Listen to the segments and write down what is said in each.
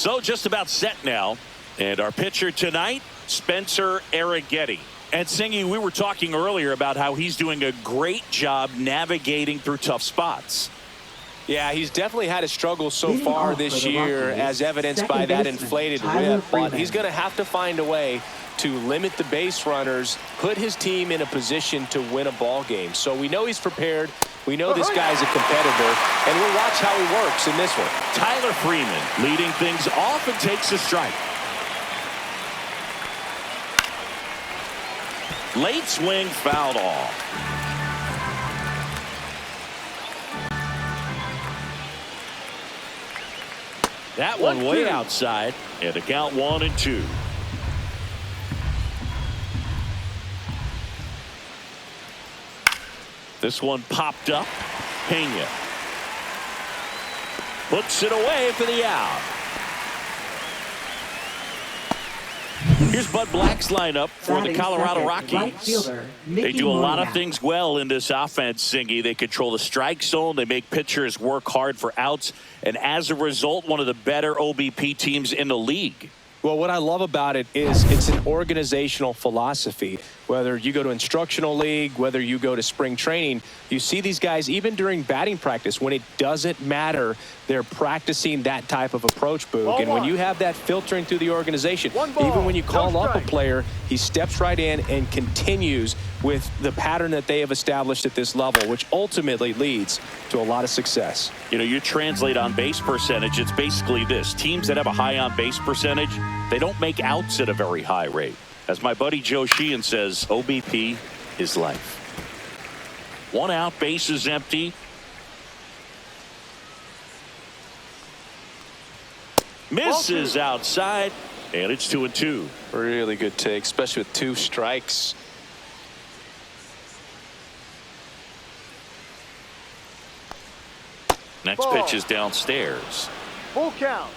So just about set now. And our pitcher tonight, Spencer Arrighetti. And Singy, we were talking earlier about how he's doing a great job navigating through tough spots. Yeah, he's definitely had a struggle so far this year, as evidenced by that inflated whip. But he's going to have to find a way to limit the base runners, put his team in a position to win a ball game. So we know he's prepared. We know this guy's a competitor, and we'll watch how he works in this one. Tyler Freeman leading things off and takes a strike. Late swing, fouled off. That one way outside, and the count 1-2. This one popped up. Pena puts it away for the out. Here's Bud Black's lineup for the Colorado Rockies. They do a lot of things well in this offense, Singy. They control the strike zone. They make pitchers work hard for outs. And as a result, one of the better OBP teams in the league. Well, what I love about it is it's an organizational philosophy. Whether you go to instructional league, whether you go to spring training, you see these guys even during batting practice when it doesn't matter. They're practicing that type of approach, Boog. And when you have that filtering through the organization, even when you call up a player, he steps right in and continues with the pattern that they have established at this level, which ultimately leads to a lot of success. You know, you translate on base percentage, it's basically this. Teams that have a high on base percentage, they don't make outs at a very high rate. As my buddy Joe Sheehan says, OBP is life. One out, base is empty. Misses outside, and it's 2-2. Really good take, especially with 2 strikes. Next pitch is downstairs. Full count.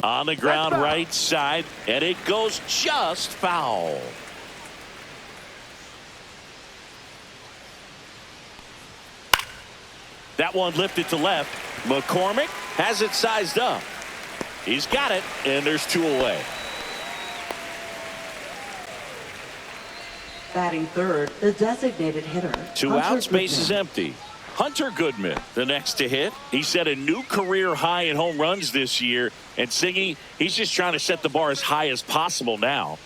On the ground, right side, and it goes just foul. That one lifted to left. McCormick has it sized up. He's got it, and there's 2 away. Batting third, the designated hitter. 2 outs, base is empty. Hunter Goodman, the next to hit. He set a new career high in home runs this year. And Singy, he's just trying to set the bar as high as possible now.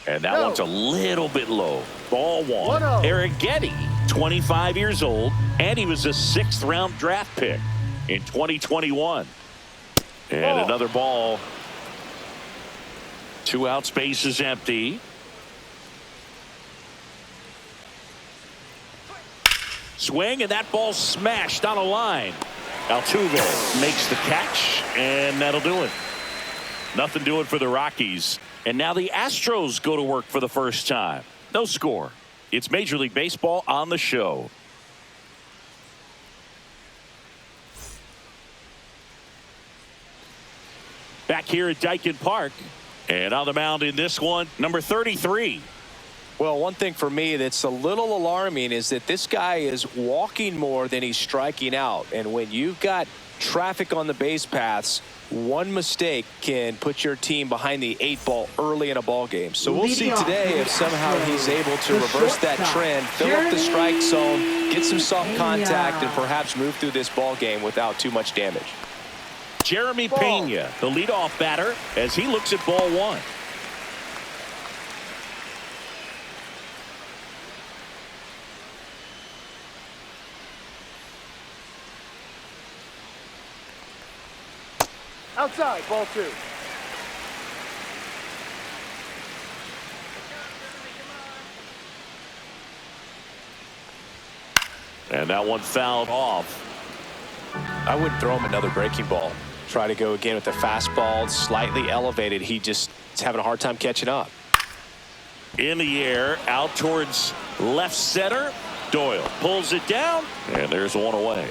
And that one's a little bit low. Ball 1. Arrighetti, 25 years old, and he was a 6th round draft pick in 2021. And another ball. 2 outs, base is empty. Swing, and that ball smashed on a line. Altuve makes the catch, and that'll do it. Nothing doing for the Rockies. And now the Astros go to work for the first time. No score. It's Major League Baseball on the show. Back here at Daikin Park. And on the mound in this one, number 33. Well, one thing for me that's a little alarming is that this guy is walking more than he's striking out. And when you've got traffic on the base paths, one mistake can put your team behind the 8 ball early in a ball game. So we'll see today if somehow he's able to reverse that trend, fill up the strike zone, get some soft contact, and perhaps move through this ball game without too much damage. Jeremy Pena, the leadoff batter, as he looks at ball 1. Outside, ball 2. And that one fouled off. I wouldn't throw him another breaking ball. Try to go again with the fastball, slightly elevated. He just is having a hard time catching up. In the air, out towards left center. Doyle pulls it down, and there's one away.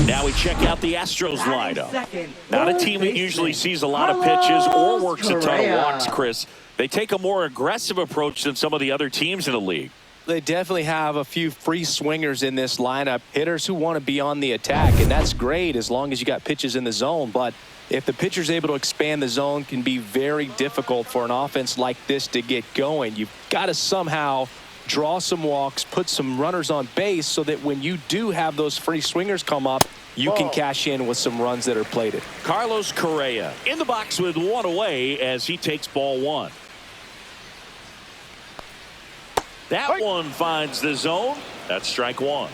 Now we check out the Astros lineup. Second, Not a third team that usually baseman, sees a lot of pitches or works a ton of Correa. walks, Chris. They take a more aggressive approach than some of the other teams in the league. They definitely have a few free swingers in this lineup, hitters who want to be on the attack, and that's great as long as you got pitches in the zone. But if the pitcher's able to expand the zone, it can be very difficult for an offense like this to get going. You've got to somehow draw some walks, put some runners on base so that when you do have those free swingers come up, you can cash in with some runs that are plated. Carlos Correa in the box with one away as he takes ball one. That one finds the zone. That's strike one.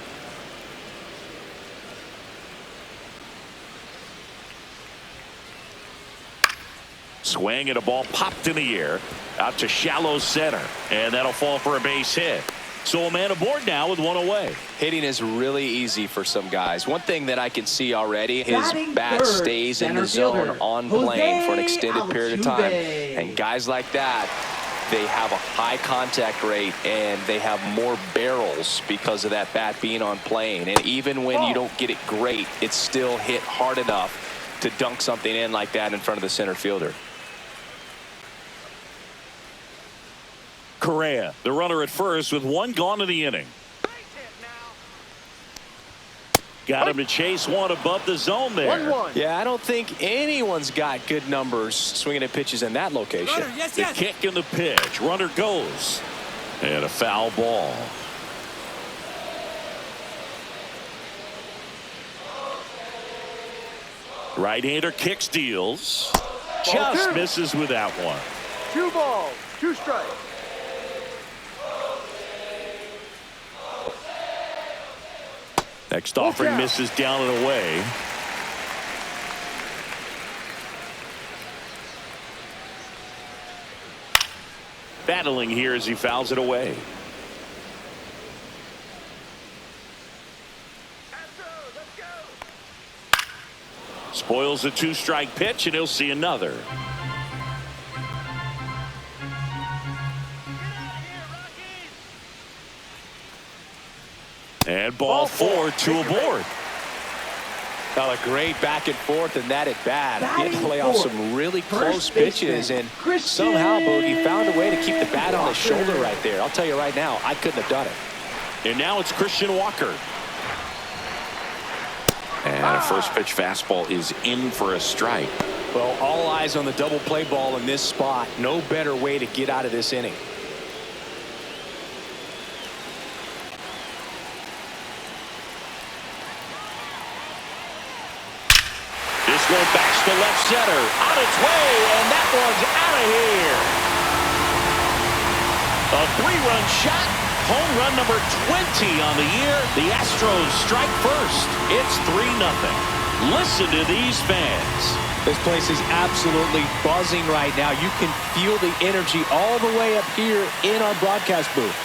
Swing and a ball popped in the air out to shallow center, and that'll fall for a base hit. So a man aboard now with one away. Hitting is really easy for some guys. One thing that I can see already, his Batting bat third, stays in the center zone fielder, on Jose plane for an extended period of time. Altuve. And guys like that, they have a high contact rate and they have more barrels because of that bat being on plane. And even when you don't get it great, it's still hit hard enough to dunk something in like that in front of the center fielder. Correa, the runner at first with one gone in the inning. Got him to chase one above the zone there. 1-1. Yeah, I don't think anyone's got good numbers swinging at pitches in that location. The kick and the pitch. Runner goes. And a foul ball. Right-hander kicks, deals. Just two. misses with that one. 2 balls, 2 strikes. Next offering out. misses down and away. Battling here as he fouls it away. Spoils a 2-strike pitch, and he'll see another. And ball 4, 2 aboard. Got a great back and forth in that at bat. He had to lay off some really close pitches, and somehow Boogie found a way to keep the bat on his shoulder right there. I'll tell you right now, I couldn't have done it. And now it's Christian Walker. And a first pitch fastball is in for a strike. Well, all eyes on the double play ball in this spot. No better way to get out of this inning. This one backs to left center. On its way, and that one's out of here. A 3-run shot. Home run number 20 on the year. The Astros strike first. It's 3-0. Listen to these fans. This place is absolutely buzzing right now. You can feel the energy all the way up here in our broadcast booth.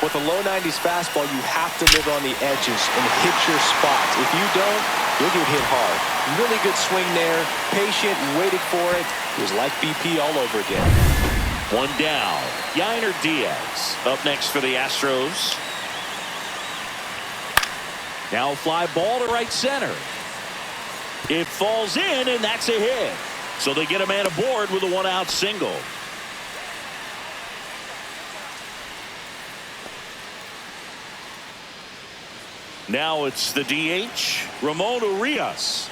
With a low 90s fastball, you have to live on the edges and hit your spots. If you don't, you'll get hit hard. Really good swing there. Patient, waited for it. It was like BP all over again. One down. Yainer Diaz up next for the Astros. Now a fly ball to right center. It falls in, and that's a hit. So they get a man aboard with a 1-out single. Now it's the DH, Ramon Urias.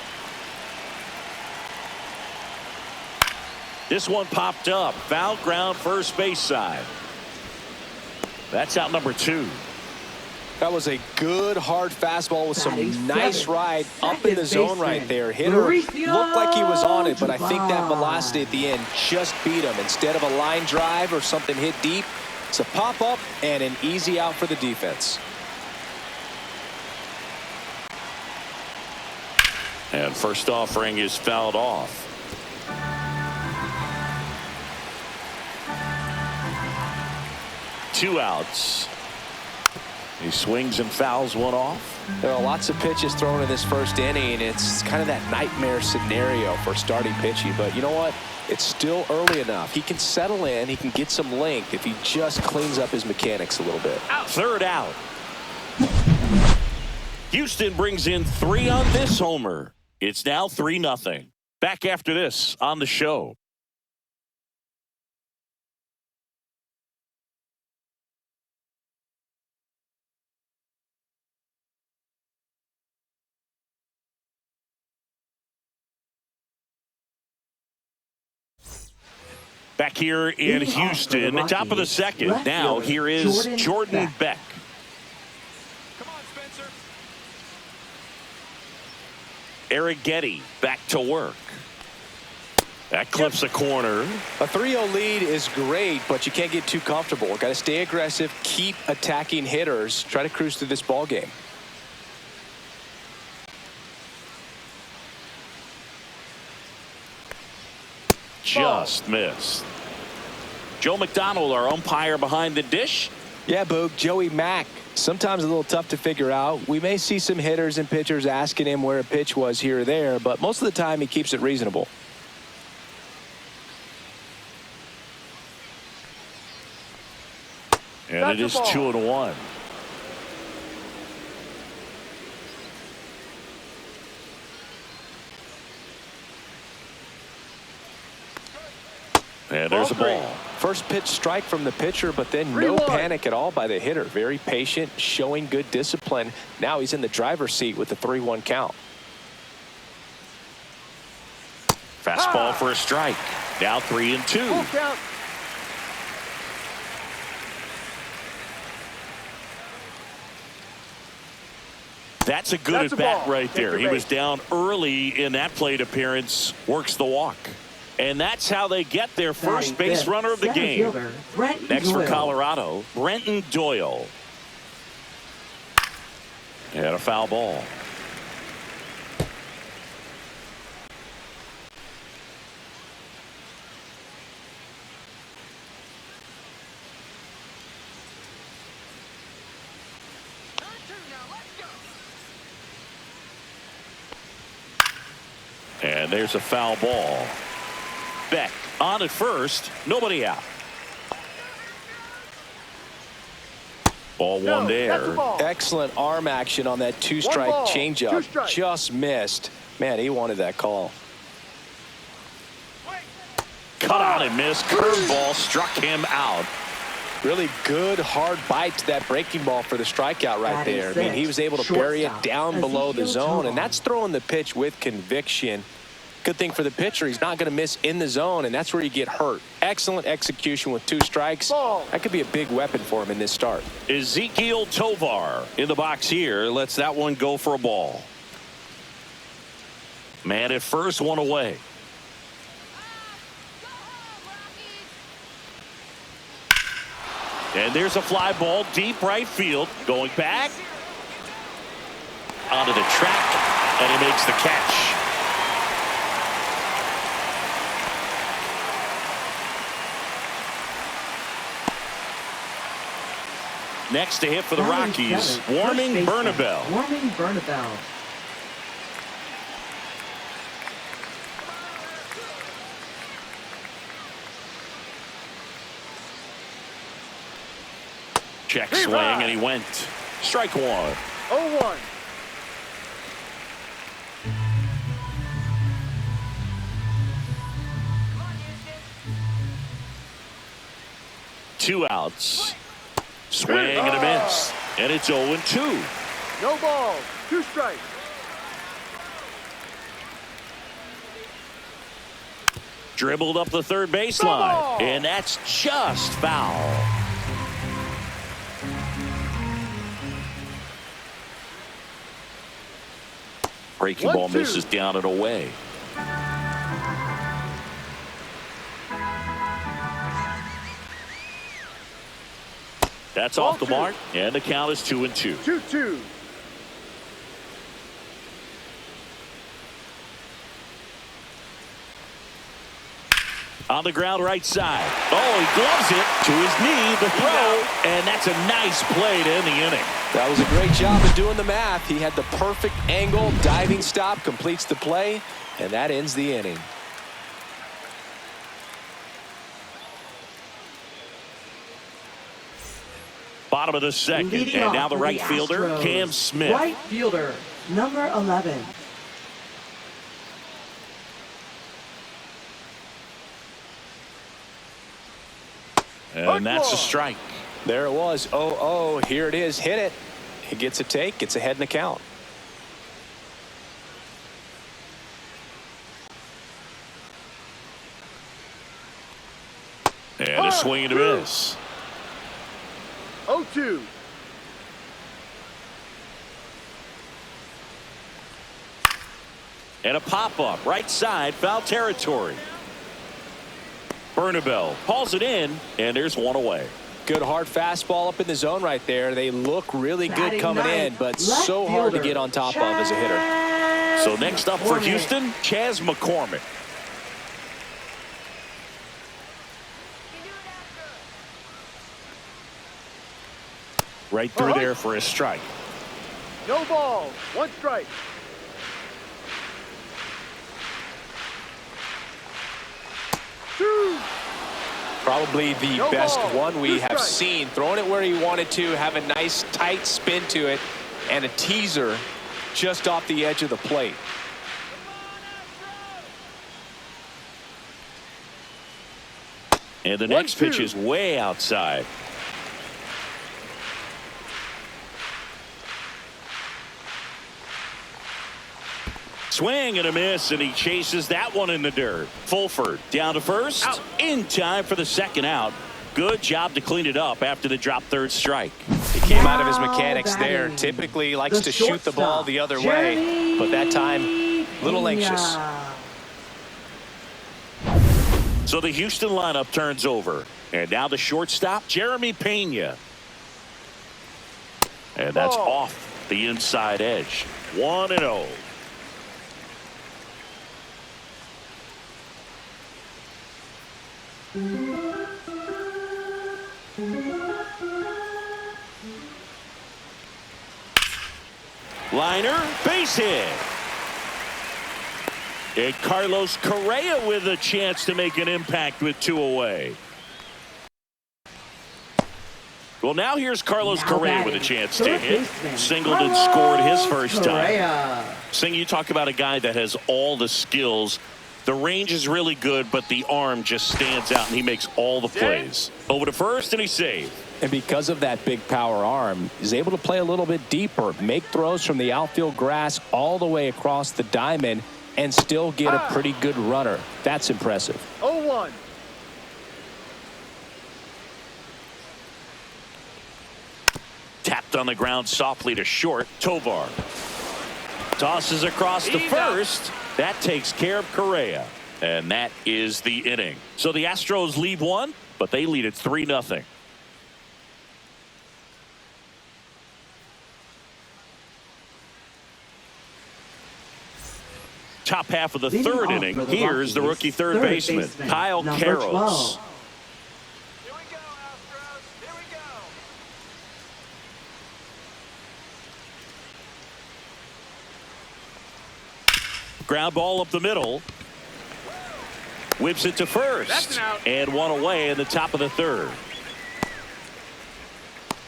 This one popped up. Foul ground first base side. That's out number 2. That was a good hard fastball with some nice ride up in the zone right there. Hitter looked like he was on it, but I think that velocity at the end just beat him. Instead of a line drive or something hit deep, it's a pop up and an easy out for the defense. And first offering is fouled off. Two outs. He swings and fouls one off. There are lots of pitches thrown in this first inning. It's kind of that nightmare scenario for starting pitching. But you know what? It's still early enough. He can settle in. He can get some length if he just cleans up his mechanics a little bit. Third out. Houston brings in 3 on this homer. It's now 3-0. Back after this on the show. Back here in Houston, the top of the second. Now here is Jordan Beck. Come on, Spencer. Eric Getty back to work. That clips a corner. A 3-0 lead is great, but you can't get too comfortable. Got to stay aggressive, keep attacking hitters, try to cruise through this ball game. Just missed. Joe McDonald, our umpire behind the dish. Yeah, Boog, Joey Mack. Sometimes a little tough to figure out. We may see some hitters and pitchers asking him where a pitch was here or there, but most of the time he keeps it reasonable. And it is 2-1. And there's a ball. First pitch strike from the pitcher, but then no panic at all by the hitter. Very patient, showing good discipline. Now he's in the driver's seat with the 3-1 count. Fastball for a strike. Now 3-2. Full count. That's a good at bat right there. He was down early in that plate appearance. Works the walk. And that's how they get their first base runner of the game. Next for Colorado, Brenton Doyle. And a foul ball. And there's a foul ball. Beck on at first, nobody out. Ball one there. Excellent arm action on that two-strike changeup. Just missed. Man, he wanted that call. Cut on and missed. Curveball struck him out. Really good hard bite to that breaking ball for the strikeout right there. I mean, he was able to bury it down below the zone, and that's throwing the pitch with conviction. Good thing for the pitcher, he's not going to miss in the zone, and that's where you get hurt. Excellent execution with 2 strikes. That could be a big weapon for him in this start. Ezekiel Tovar in the box here. Lets that one go for a ball. Man at first, one away. And there's a fly ball deep right field. Going back. Onto the track, and he makes the catch. Next to hit for the Rockies, Warming Bernabel. Warming Bernabel. Check swing, and he went. Strike one. 0-1. Two outs. Swing and a miss. And it's 0-2. No balls. 2 strikes. Dribbled up the third baseline. And that's just foul. Breaking ball misses down and away. That's off the mark, and the count is 2-2. 2-2. On the ground right side. Oh, he gloves it to his knee, the throw, and that's a nice play to end the inning. That was a great job of doing the math. He had the perfect angle, diving stop, completes the play, and that ends the inning. Bottom of the second. Leading And off now the for right fielder, Astros, Cam Smith. Right fielder, number 11. And that's a strike. There it was. 0-0. Here it is. Hit it. He gets a take. Gets ahead in the count. And a swing and a miss. 0-2. And a pop-up, right side, foul territory. Bernabel calls it in, and there's one away. Good hard fastball up in the zone right there. They look really good Batting coming in, ninth, but left so hard to fielder, get on top of as a hitter. So next up for Houston, Chas McCormick. Right through there for a strike. No balls. 1 strike. Two. Probably the No best ball. one we Two have strikes. seen. Throwing it where he wanted to, have a nice tight spin to it, and a teaser just off the edge of the plate. And the next pitch is way outside. Swing and a miss, and he chases that one in the dirt. Fulford down to first. Out. In time for the second out. Good job to clean it up after the drop third strike. He came out of his mechanics batting. there. Typically likes The to shoot the ball shortstop, the other Jeremy way, but that time, a little anxious. Pena. So the Houston lineup turns over. And now the shortstop, Jeremy Pena. And that's off the inside edge. 1-0. Liner, base hit. And Carlos Correa with a chance to make an impact with 2 away. Well, now here's Carlos Now Correa with a batting, chance to third hit. baseman, Singled and scored his first time. Correa. Sing, you talk about a guy that has all the skills. The range is really good, but the arm just stands out, and he makes all the plays. Over to first, and he's saved. And because of that big power arm, he's able to play a little bit deeper, make throws from the outfield grass all the way across the diamond, and still get a pretty good runner. That's impressive. 0-1. Tapped on the ground softly to short. Tovar tosses across to first. That takes care of Correa. And that is the inning. So the Astros lead one, but they lead it 3-0. Top half of the Leading third off inning. for the Here's the Rockies, rookie third baseman, Kyle number Karros. 12. Here we go, Astros. Here we go. Ground ball up the middle. Whips it to first. That's an out. And one away in the top of the third.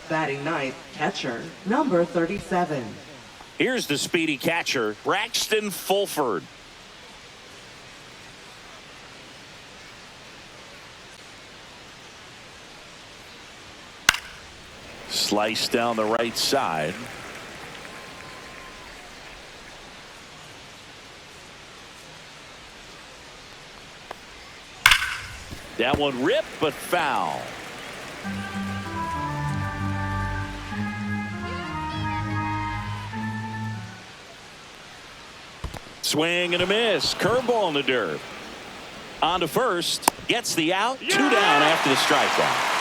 Batting ninth, catcher, number 37. Here's the speedy catcher, Braxton Fulford. Slice down the right side. That one ripped, but foul. Swing and a miss. Curveball in the dirt. On to first. Gets the out. 2 down after the strikeout.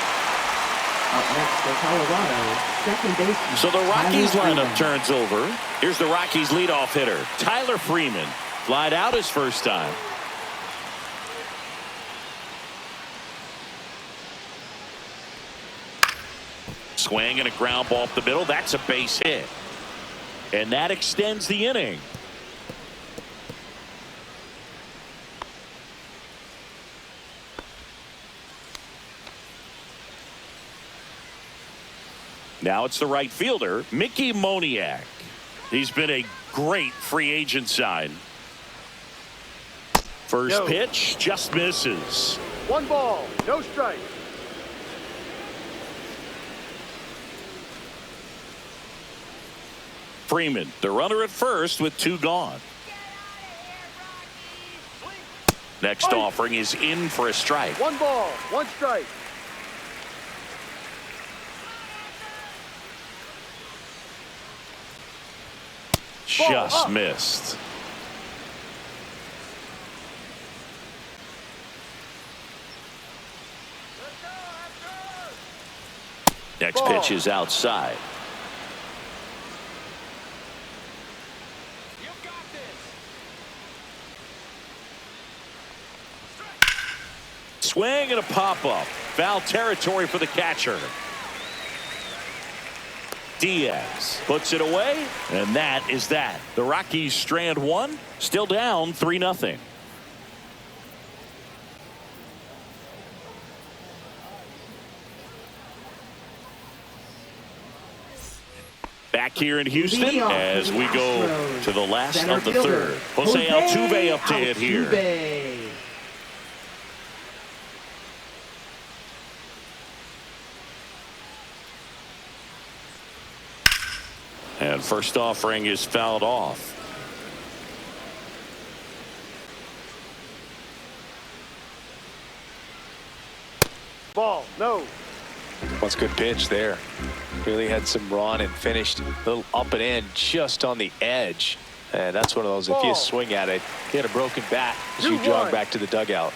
Up next for Colorado, second baseman. So the Rockies Tyler lineup Freeman. turns over. Here's the Rockies leadoff hitter, Tyler Freeman. Flied out his first time. Swing and a ground ball up the middle. That's a base hit. And that extends the inning. Now it's the right fielder, Mickey Moniak. He's been a great free agent sign. First pitch just misses. 1 ball, no strike. Freeman, the runner at first with 2 gone. Next offering is in for a strike. 1 ball, 1 strike. Just missed. Next pitch is outside. Swing and a pop-up. Foul territory for the catcher. Diaz puts it away, and that is that. The Rockies strand 1, still down 3-0. Back here in Houston as we go to the last of the third. Jose Altuve up to hit here. And first offering is fouled off. Ball, no. That's a good pitch there. Really had some run and finished a little up and in just on the edge. And that's one of those, if you swing at it, get a broken bat as you jog back to the dugout.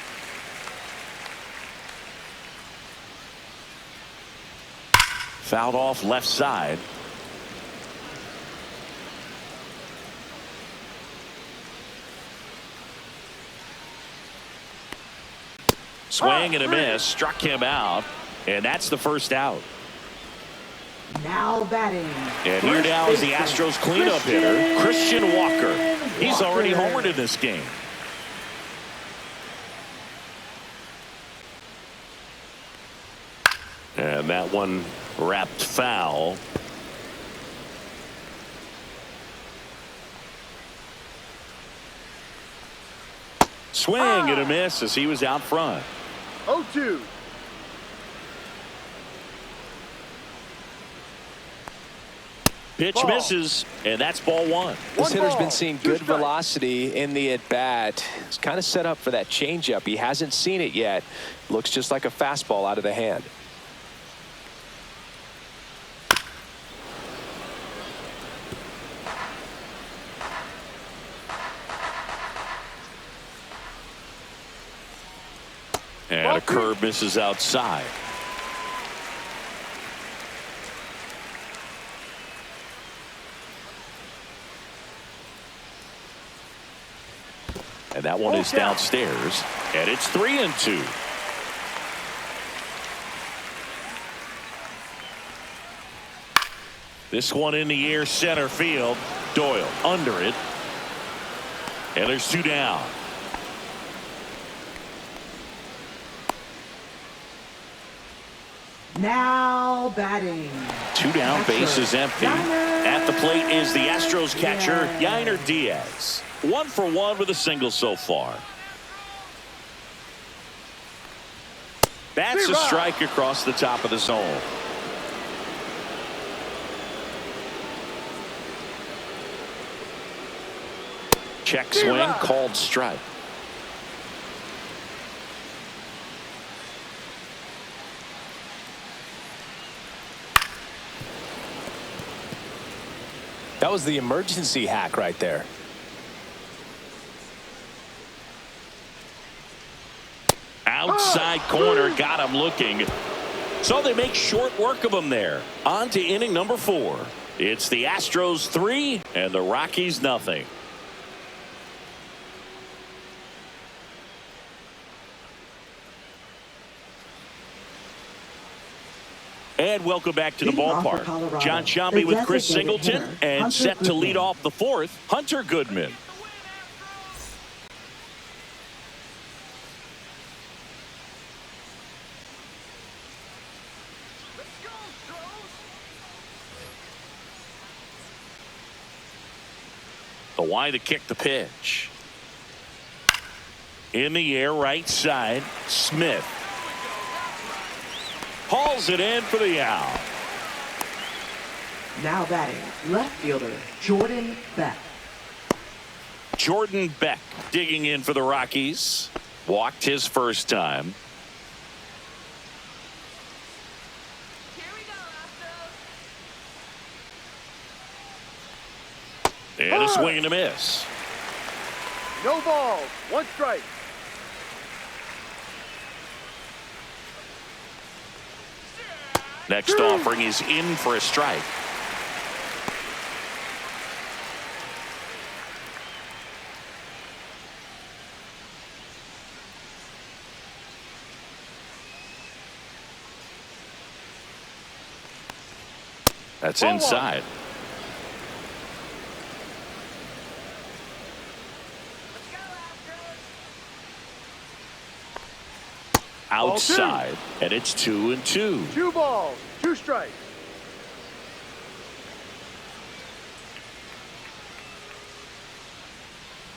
Fouled off left side. Swing and a miss, struck him out, and that's the first out. Now batting. And here now is the Astros cleanup hitter, Christian Walker. He's already homered in this game. And that one wrapped foul. Swing and a miss as he was out front. 0-2. Pitch misses, and that's ball 1. This hitter's been seeing good velocity in the at-bat. It's kind of set up for that changeup. He hasn't seen it yet. Looks just like a fastball out of the hand. And a curve misses outside. And that one is downstairs, and it's 3-2. This one in the air, center field. Doyle under it, and there's 2 down. Now batting. 2 down, base is empty. At the plate is the Astros catcher, Yainer Diaz. 1 for 1 with a single so far. That's a strike across the top of the zone. Check swing, called strike. That was the emergency hack right there. Outside corner, got him looking. So they make short work of him there. On to inning number 4. It's the Astros 3 and the Rockies nothing. And welcome back to the ballpark. John Shambi with Chris Singleton, and set to lead off the 4th, Hunter Goodman. The wide to kick the pitch. In the air, right side, Smith. Hauls it in for the out. Now batting, left fielder, Jordan Beck. Jordan Beck digging in for the Rockies. Walked his first time. Here we go, Astros. And a swing and a miss. No ball. One strike. Next offering is in for a strike. That's inside. Let's go, Astros. Outside. And it's 2-2. 2 balls. 2 strikes.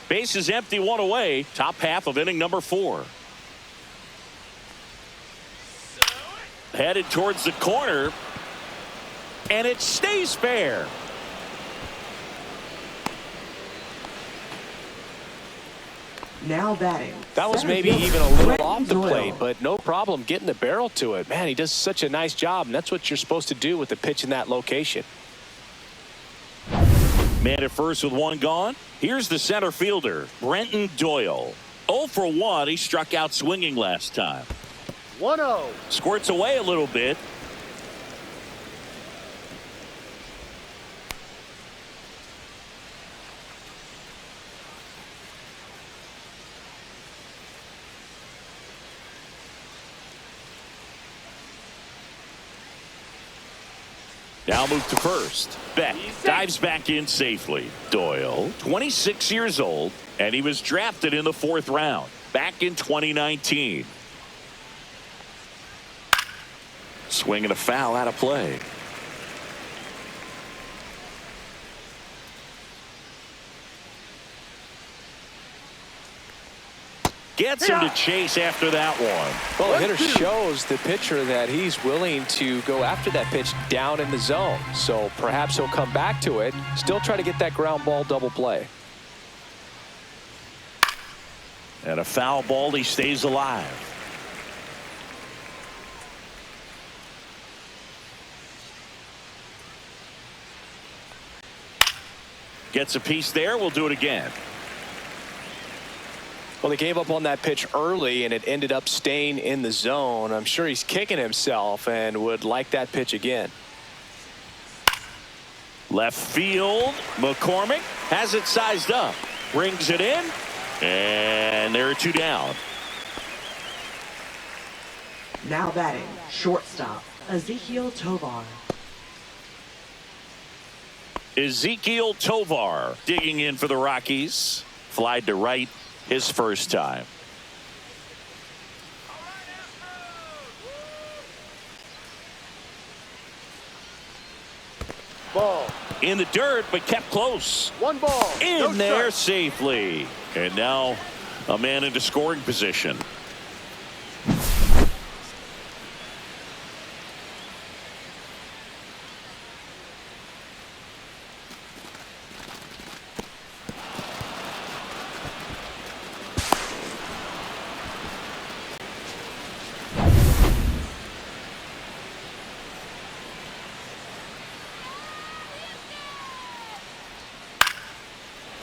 Base is empty, 1 away. Top half of inning number 4. Headed towards the corner. And it stays fair. Now batting. That was center maybe fielder, even a little Brent off the Doyle. plate, but no problem getting the barrel to it. Man, he does such a nice job, and that's what you're supposed to do with the pitch in that location. Man at first with 1 gone. Here's the center fielder, Brenton Doyle. 0 for 1. He struck out swinging last time. 1-0. Squirts away a little bit. Now move to first. Beck dives back in safely. Doyle, 26 years old, and he was drafted in the 4th round back in 2019. Swing and a foul out of play. Gets him to chase after that one. Well, the hitter shows the pitcher that he's willing to go after that pitch down in the zone. So perhaps he'll come back to it, still try to get that ground ball double play. And a foul ball, he stays alive. Gets a piece there. We'll do it again. Well, they gave up on that pitch early, and it ended up staying in the zone. I'm sure he's kicking himself and would like that pitch again. Left field, McCormick has it sized up. Brings it in, and there are 2 down. Now batting, shortstop, Ezekiel Tovar. Ezekiel Tovar digging in for the Rockies. Flied to right his first time. Ball. In the dirt, but kept close. 1 ball. In No there strike. safely. And now a man into scoring position.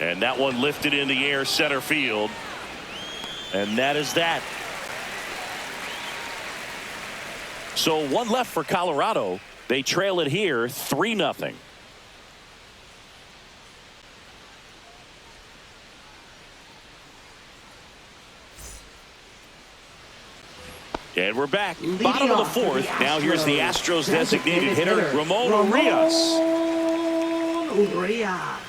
And that one lifted in the air center field. And that is that. So 1 left for Colorado. They trail it here 3-0. And we're back. Leading Bottom of the off for the 4th. Now here's the Astros designated hitter, Ramon Urias. Urias.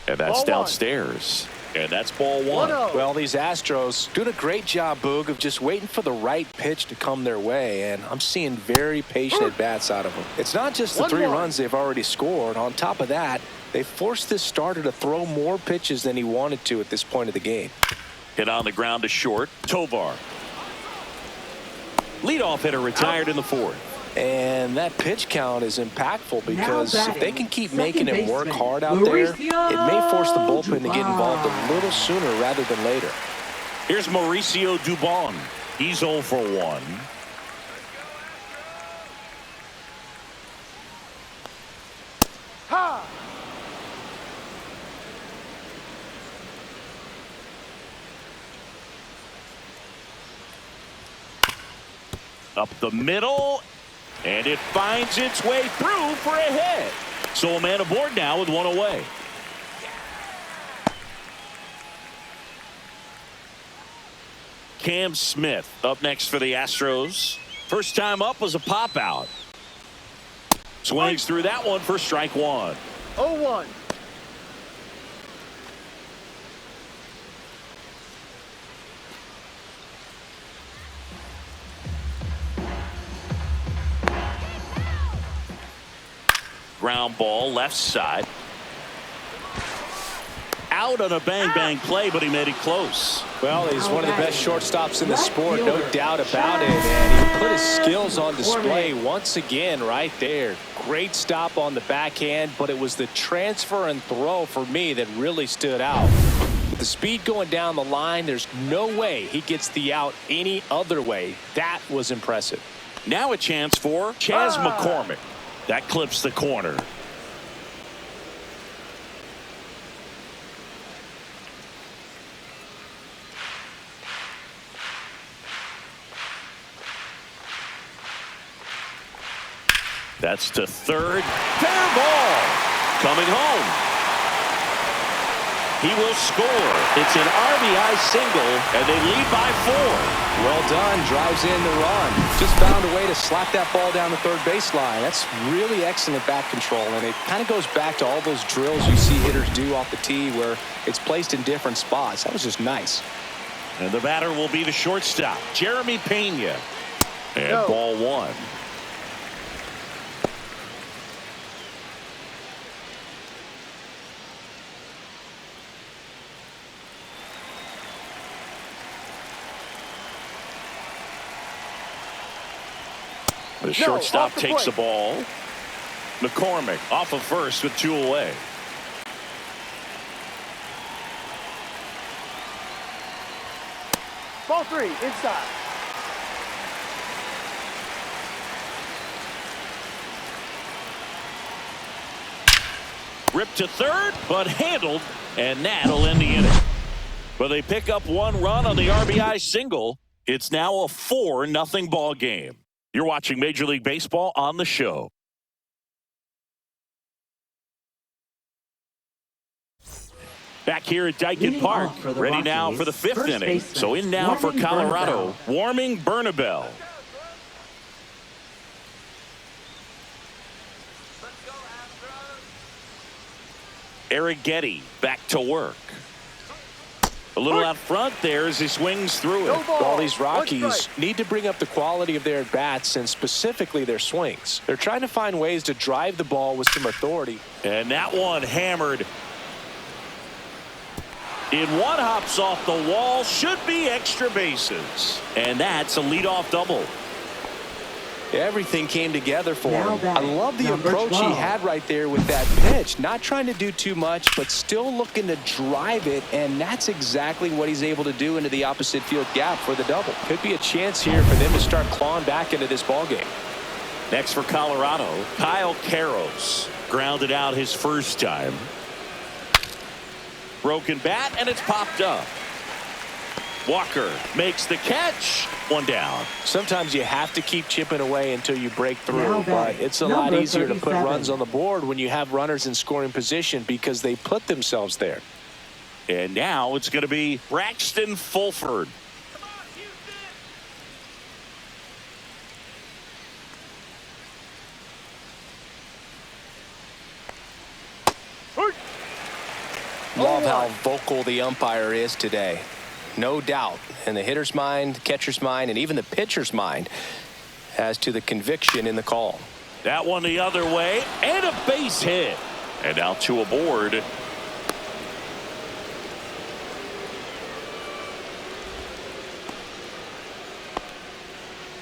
And that's Ball 1. downstairs. And that's ball one. Well, these Astros doing a great job, Boog, of just waiting for the right pitch to come their way, and I'm seeing very patient at-bats out of them. It's not just the 3 runs they've already scored. On top of that, they forced this starter to throw more pitches than he wanted to at this point of the game. Hit on the ground to short. Tovar. Leadoff hitter retired in the 4th. And that pitch count is impactful because if they can keep making him work baseman, hard out there, it may force the bullpen to get Dubon. involved a little sooner rather than later. Here's Mauricio Dubon. He's 0 for 1. Up the middle, and it finds its way through for a hit. So a man aboard now with 1 away. Cam Smith up next for the Astros. First time up was a pop out. Swings through that one for strike 1. 0-1. Ground ball left side. Out on a bang play, but he made it close. Well, he's one of the best shortstops in the sport, no doubt about it. And he put his skills on display once again right there. Great stop on the backhand, but it was the transfer and throw for me that really stood out. With the speed going down the line, there's no way he gets the out any other way. That was impressive. Now a chance for Chas McCormick. That clips the corner. That's to third. Fair ball. Coming home. He will score. It's an RBI single, and they lead by 4. Well done. Drives in the run. Just found a way to slap that ball down the third baseline. That's really excellent bat control, and it kind of goes back to all those drills you see hitters do off the tee where it's placed in different spots. That was just nice. And the batter will be the shortstop, Jeremy Pena. And ball 1. The shortstop takes the ball. McCormick off of first with 2 away. Ball 3, inside. Ripped to third, but handled, and that'll end the inning. But they pick up 1 run on the RBI single. It's now a 4-0 ball game. You're watching Major League Baseball on the show. Back here at Daikin Park, ready now for the 5th inning. So in now for Colorado, warming Bernabel. Arrighetti back to work. A little out front there as he swings through it. All these Rockies need to bring up the quality of their at-bats and specifically their swings. They're trying to find ways to drive the ball with some authority. And that one hammered. In one hops off the wall, should be extra bases. And that's a leadoff double. Everything came together for him. I love the approach he had right there with that pitch. Not trying to do too much, but still looking to drive it, and that's exactly what he's able to do into the opposite field gap for the double. Could be a chance here for them to start clawing back into this ball game. Next for Colorado, Kyle Karros. Grounded out his first time. Broken bat, and it's popped up. Walker makes the catch. 1 down. Sometimes you have to keep chipping away until you break through, but it's a lot easier to put runs on the board when you have runners in scoring position because they put themselves there. And now it's going to be Braxton Fulford. Love how vocal the umpire is today. No doubt in the hitter's mind, catcher's mind, and even the pitcher's mind as to the conviction in the call. That one the other way, and a base hit. And now 2 aboard.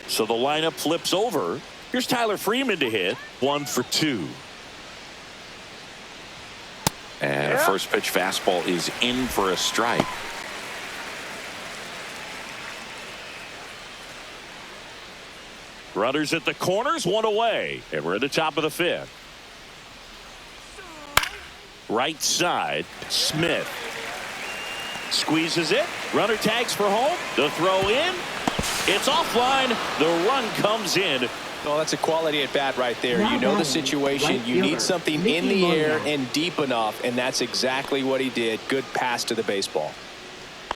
So the lineup flips over. Here's Tyler Freeman to hit. 1 for 2. And a first pitch fastball is in for a strike. Runners at the corners, 1 away. And we're at the top of the 5th. Right side, Smith. Squeezes it. Runner tags for home. The throw in. It's offline. The run comes in. Oh, that's a quality at bat right there. You know the situation. You need something in the air and deep enough, and that's exactly what he did. Good pass to the baseball.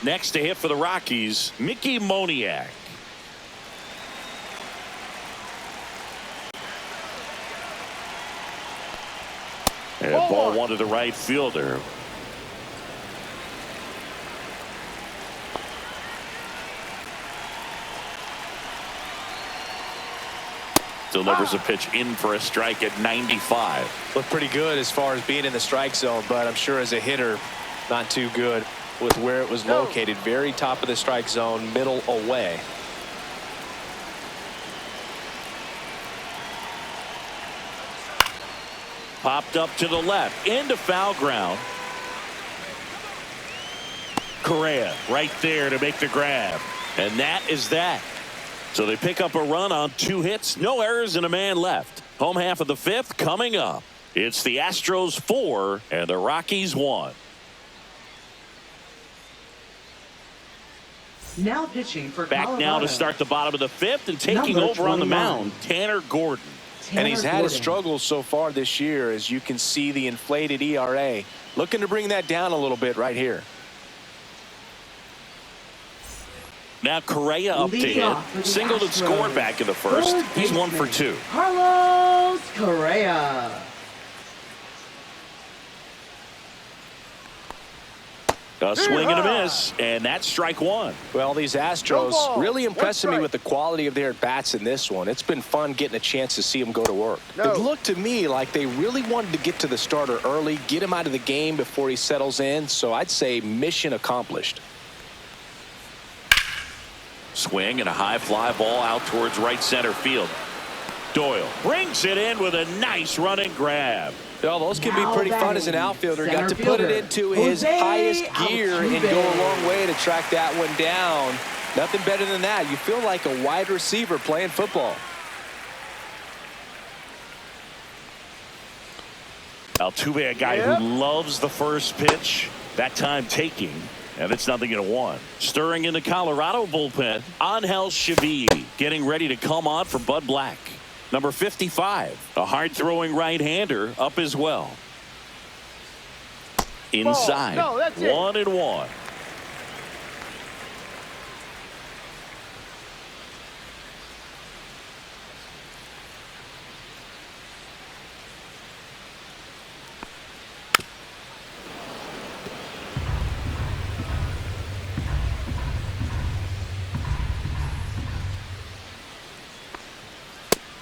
Next to hit for the Rockies, Mickey Moniak. And ball 1 to the right fielder. Delivers a pitch in for a strike at 95. Looked pretty good as far as being in the strike zone, but I'm sure as a hitter, not too good with where it was located. Very top of the strike zone, middle away. Popped up to the left, into foul ground. Correa right there to make the grab. And that is that. So they pick up a run on 2 hits, no errors, and a man left. Home half of the 5th coming up. It's the Astros 4 and the Rockies 1. Now pitching for Back Colorado. now to start the bottom of the 5th and taking over on the mound, Tanner Gordon. And he's had his struggles so far this year, as you can see the inflated ERA. Looking to bring that down a little bit right here. Now Correa up to hit. Singled and scored back in the first. He's 1 for 2. Carlos Correa. A swing and a miss, and that's strike 1. Well, these Astros really impressing me with the quality of their bats in this one. It's been fun getting a chance to see them go to work. It looked to me like they really wanted to get to the starter early, get him out of the game before he settles in. So I'd say mission accomplished. Swing and a high fly ball out towards right center field. Doyle brings it in with a nice running grab. Well, those can be pretty fun as an outfielder. Got to put it into his highest gear and go a long way to track that one down. Nothing better than that. You feel like a wide receiver playing football. Altuve, a guy who loves the first pitch, that time taking, and it's 0-1. Stirring in the Colorado bullpen, Angel Chevy getting ready to come on for Bud Black. Number 55, a hard-throwing right-hander up as well. Inside, 1-1.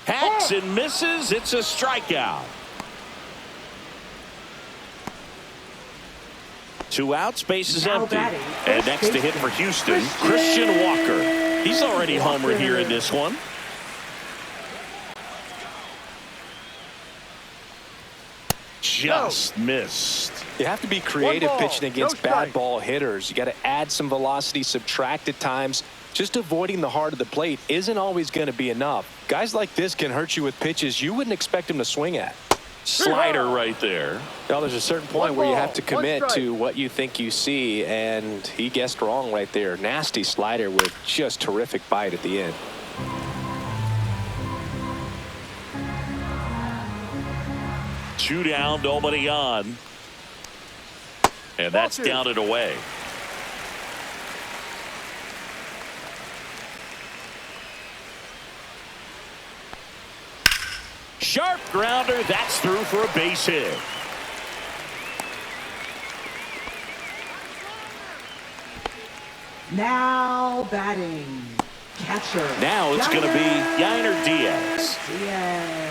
Hacks and misses. It's a strikeout. 2 outs, base is empty. And next to hit for Houston, Christian Walker. He's already homered here in this one. Just missed. You have to be creative pitching against bad ball hitters. You got to add some velocity, subtract at times. Just avoiding the heart of the plate isn't always going to be enough. Guys like this can hurt you with pitches you wouldn't expect him to swing at. Slider right there. Well, there's a certain point where you have to commit to what you think you see, and he guessed wrong right there. Nasty slider with just terrific bite at the end. Two down, nobody on. And that's down and away. Sharp grounder, that's through for a base hit. Now batting, catcher. Now it's going to be Yainer Diaz. Diaz.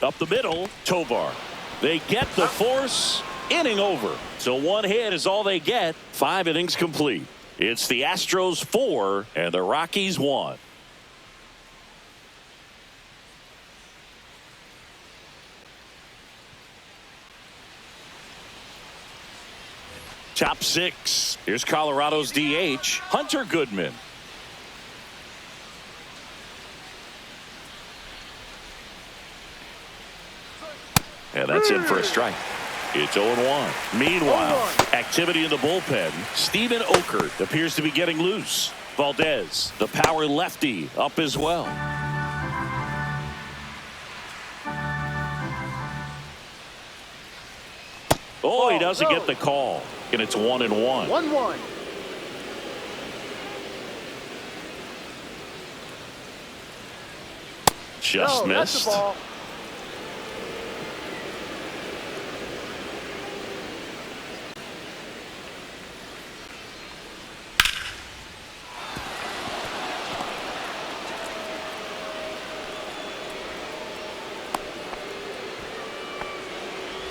Up the middle, Tovar. They get the force. Inning over. So one hit is all they get. 5 innings complete. It's the Astros 4 and the Rockies 1. Top 6. Here's Colorado's DH, Hunter Goodman. And that's in for a strike. It's 0-1. Meanwhile, activity in the bullpen. Steven Okert appears to be getting loose. Valdez, the power lefty, up as well. Oh, he doesn't get the call. And it's 1-1. 1-1. Just That's missed. the ball.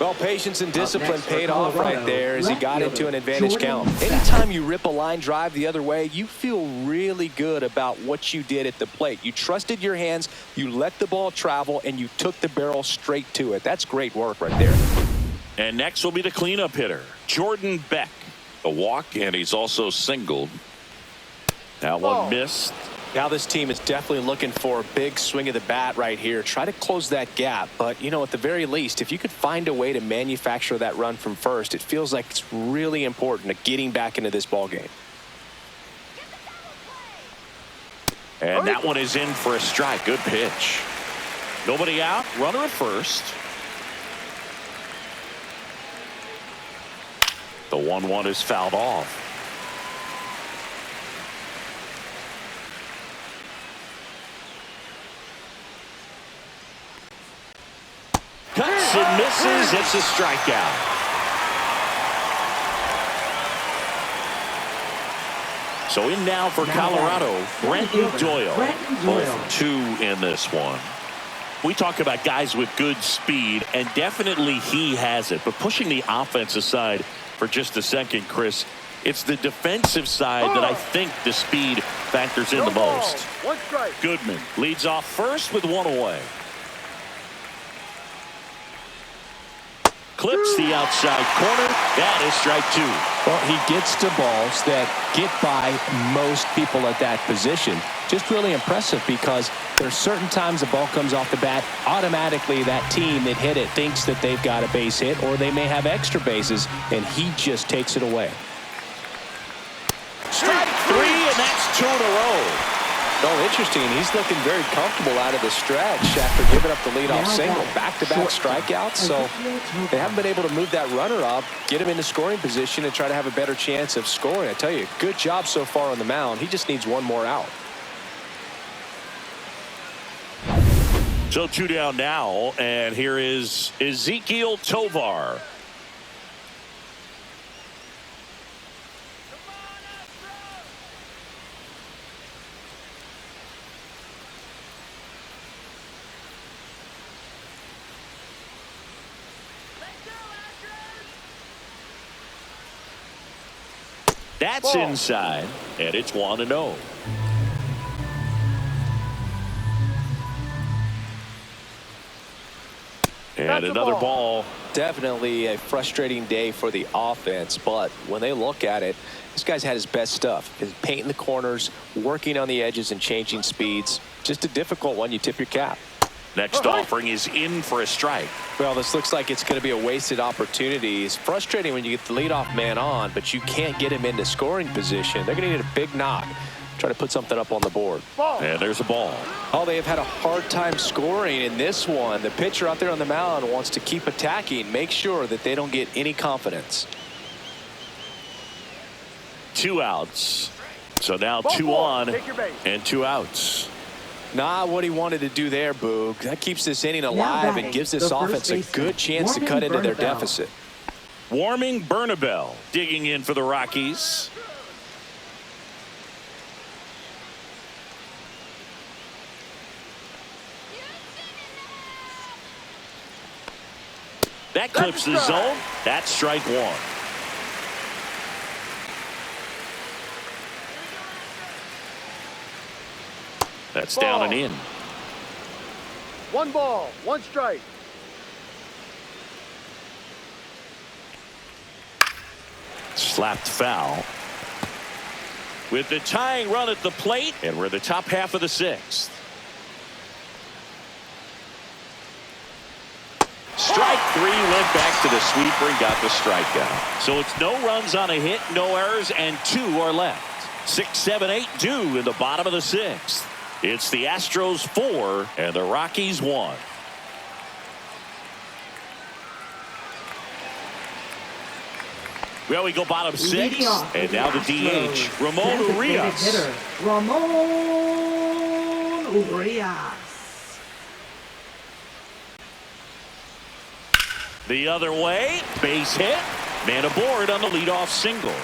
Well, patience and discipline next for paid off right Colorado, there as he got left into an fielder, advantage Jordan count. Beck. Anytime you rip a line drive the other way, you feel really good about what you did at the plate. You trusted your hands, you let the ball travel, and you took the barrel straight to it. That's great work right there. And next will be the cleanup hitter, Jordan Beck. A walk, and he's also singled. That one missed. Now this team is definitely looking for a big swing of the bat right here. Try to close that gap. But, you know, at the very least, if you could find a way to manufacture that run from first, it feels like it's really important to getting back into this ball game. And that one is in for a strike. Good pitch. Nobody out. Runner at first. The 1-1 is fouled off. Cuts and misses. It's a strikeout. So in now for Colorado, Brenton Doyle. 0-2 in this one. We talk about guys with good speed, and definitely he has it. But pushing the offense aside for just a second, Chris, it's the defensive side that I think the speed factors in the most. 1 strike. Goodman leads off first with 1 away. Clips the outside corner. That is strike 2. Well, he gets to balls that get by most people at that position. Just really impressive because there's certain times the ball comes off the bat, automatically that team that hit it thinks that they've got a base hit or they may have extra bases, and he just takes it away. Strike 3, and that's 2 in a row. Oh, interesting. He's looking very comfortable out of the stretch after giving up the leadoff single. Back-to-back strikeouts, so they haven't been able to move that runner up, get him into scoring position, and try to have a better chance of scoring. I tell you, good job so far on the mound. He just needs one more out. So 2 down now, and here is Ezequiel Tovar. That's inside, and it's 1-0. And another ball. Definitely a frustrating day for the offense, but when they look at it, this guy's had his best stuff. He's painting the corners, working on the edges and changing speeds. Just a difficult one. You tip your cap. Next offering is in for a strike. Well, this looks like it's going to be a wasted opportunity. It's frustrating when you get the leadoff man on, but you can't get him into scoring position. They're going to need a big knock. try to put something up on the board. And there's a ball. Oh, they have had a hard time scoring in this one. The pitcher out there on the mound wants to keep attacking, make sure that they don't get any confidence. 2 outs. So now 2 on and 2 outs. Not what he wanted to do there, Boog. That keeps this inning alive and gives this offense a good chance to cut into their deficit. Warming Bernabel digging in for the Rockies. That clips the zone. That's strike 1. That's down and in. 1 ball, 1 strike. Slapped foul. With the tying run at the plate, and we're the top half of the 6th. Strike 3, went back to the sweeper and got the strikeout. So it's no runs on a hit, no errors, and 2 are left. 6, 7, 8 due in the bottom of the 6th. It's the Astros 4 and the Rockies 1. Well, we go bottom 6, and now the DH, Ramon Urias. Ramon Urias. The other way, base hit, man aboard on the leadoff single.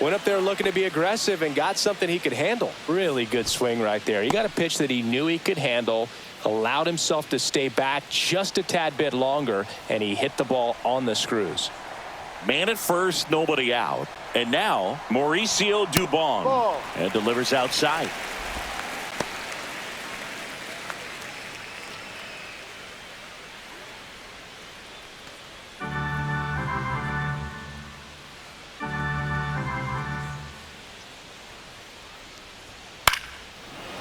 Went up there looking to be aggressive and got something he could handle. Really good swing right there. He got a pitch that he knew he could handle, allowed himself to stay back just a tad bit longer, and he hit the ball on the screws. Man at first, nobody out. And now, Mauricio Dubon. And delivers outside.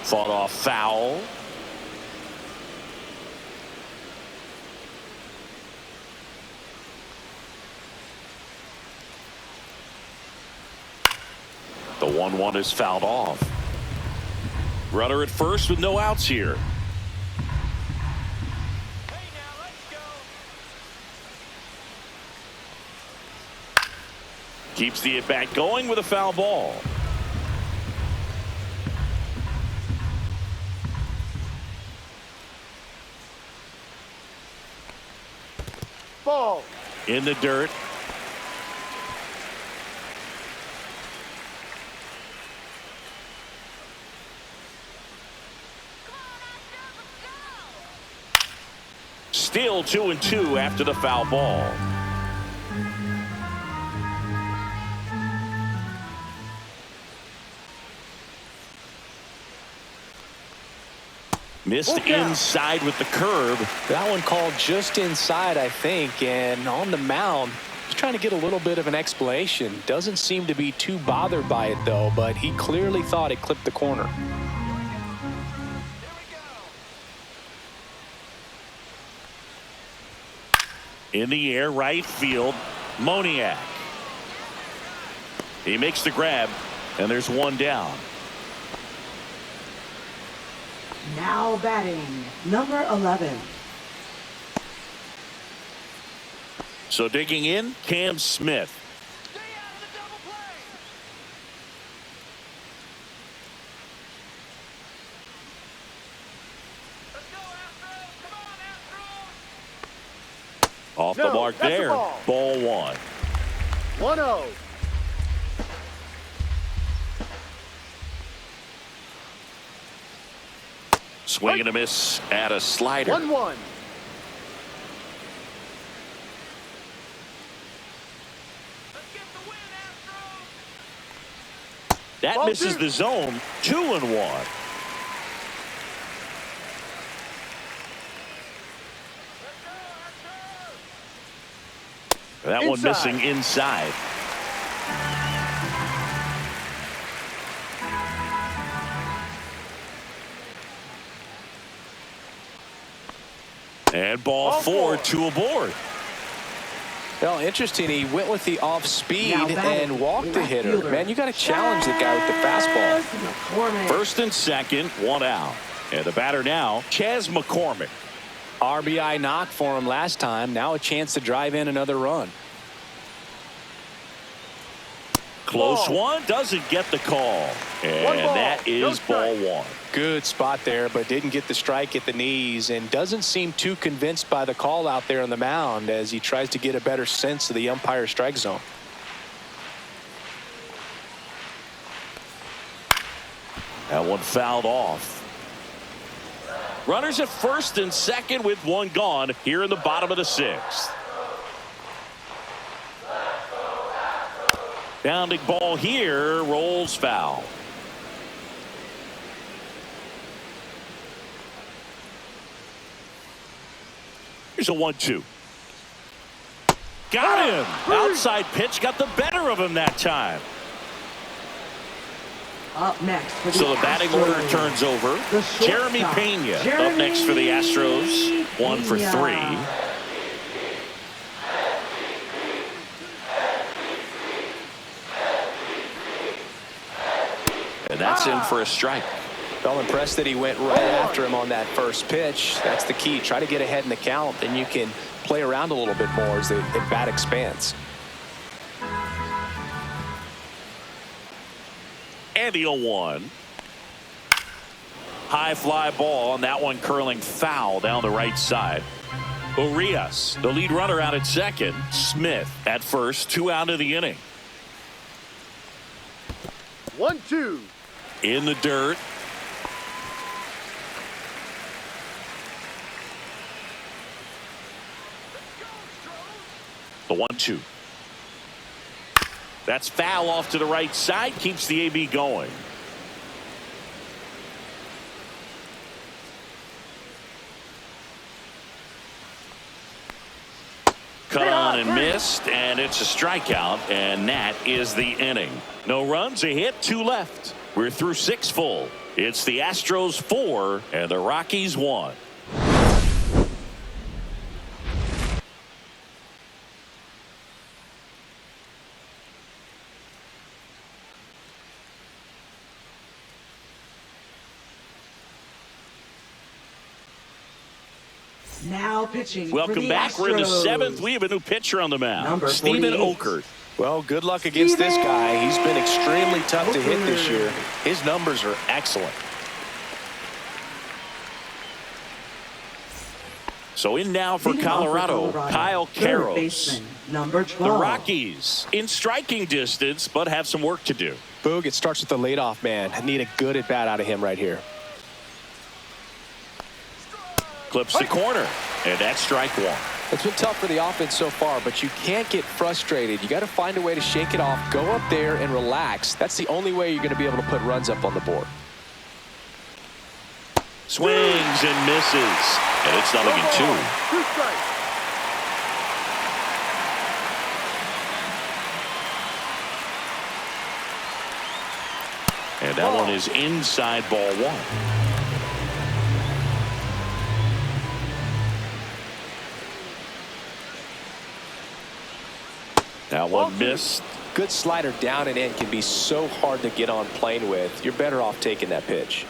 Fought off foul. The 1-1 is fouled off. Runner at first with no outs here. Hey, now let's go. Keeps the at-bat going with a foul ball. Ball. In the dirt. Still 2-2 after the foul ball. Missed inside with the curve. That one called just inside, I think, and on the mound, he's trying to get a little bit of an explanation. Doesn't seem to be too bothered by it, though, but he clearly thought it clipped the corner. In the air, right field, Moniak. He makes the grab, and there's one down. Now batting, number 11. So digging in, Cam Smith. Stay out of the double play. Let's go, Astros. Come on, Astros. Off the mark that's a there. ball. Ball 1. 1-0. Swing and a miss at a slider. 1-1. That Ball misses 2. the zone. 2-1. That one missing inside. And ball 4, 2 aboard. Well, interesting. He went with the off speed and walked the hitter. fielder. Man, you got to challenge the guy with the fastball. McCormick. First and second, one out. And the batter now, Chas McCormick. RBI knock for him last time. Now a chance to drive in another run. Close one, doesn't get the call. And that is ball one. Good spot there, but didn't get the strike at the knees and doesn't seem too convinced by the call out there on the mound as he tries to get a better sense of the umpire strike zone. That one fouled off. Runners at first and second with one gone here in the bottom of the sixth. Bounding ball here, rolls foul. Here's a 1-2. Got him. Outside pitch got the better of him that time. Up next for the So the batting Astros, order turns over. the Jeremy shortstop, Pena up Jeremy next for the Astros. 1 for 3. Pena. And that's in for a strike. Well, impressed that he went right after him on that first pitch. That's the key. Try to get ahead in the count, then you can play around a little bit more as the bat expands. And the 0-1. High fly ball, and that one curling foul down the right side. Urias, the lead runner, out at second. Smith at first, 2 out of the inning. 1-2. In the dirt. The 1-2. That's foul off to the right side, keeps the AB going. Cut on and missed, and it's a strikeout, and that is the inning. No runs, a hit, 2 left. We're through 6 full. It's the Astros 4 and the Rockies 1. Now pitching. for Welcome the back. We're in the Astros. 7th. We have a new pitcher on the mound. Number Stephen 48. Okert. Well, good luck against this guy. He's been extremely tough to hit this year. His numbers are excellent. So in now for Leading off Colorado, Kyle third Karros. baseman, number 12. The Rockies in striking distance, but have some work to do. Boog, it starts with the leadoff man. I need a good at bat out of him right here. Clips the corner, and that's strike 1. It's been tough for the offense so far, but you can't get frustrated. You got to find a way to shake it off, go up there and relax. That's the only way you're going to be able to put runs up on the board. Swings and misses, and it's 0-2. 2 strikes. And that one is inside ball 1. That one missed. Good slider down and in can be so hard to get on plane with. You're better off taking that pitch.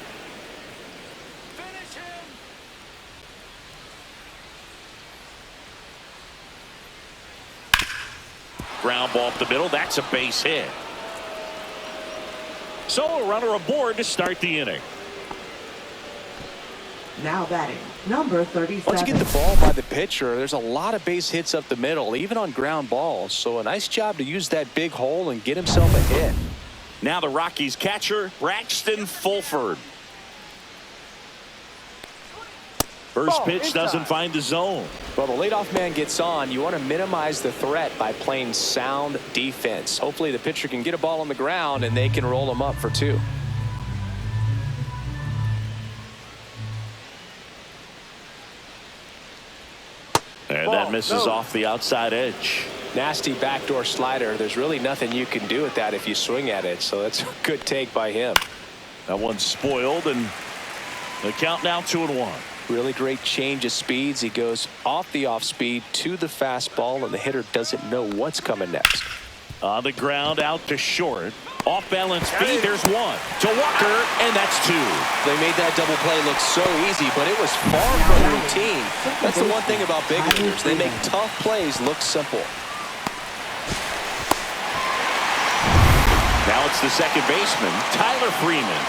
Finish him. Ground ball up the middle. That's a base hit. So a runner aboard to start the inning. Now batting, number 37. Once you get the ball by the pitcher, there's a lot of base hits up the middle, even on ground balls. So a nice job to use that big hole and get himself a hit. Now the Rockies catcher, Braxton Fulford. First pitch doesn't find the zone. Well, the leadoff man gets on. You want to minimize the threat by playing sound defense. Hopefully the pitcher can get a ball on the ground and they can roll him up for 2. And that misses off the outside edge. Nasty backdoor slider. There's really nothing you can do with that if you swing at it. So that's a good take by him. That one's spoiled, and the count now 2-1. Really great change of speeds. He goes off the off speed to the fastball, and the hitter doesn't know what's coming next. On the ground, out to short. Off balance speed, there's one. To Walker, and that's two. They made that double play look so easy, but it was far from routine. That's the one thing about big leaguers. They make tough plays look simple. Now it's the second baseman, Tyler Freeman.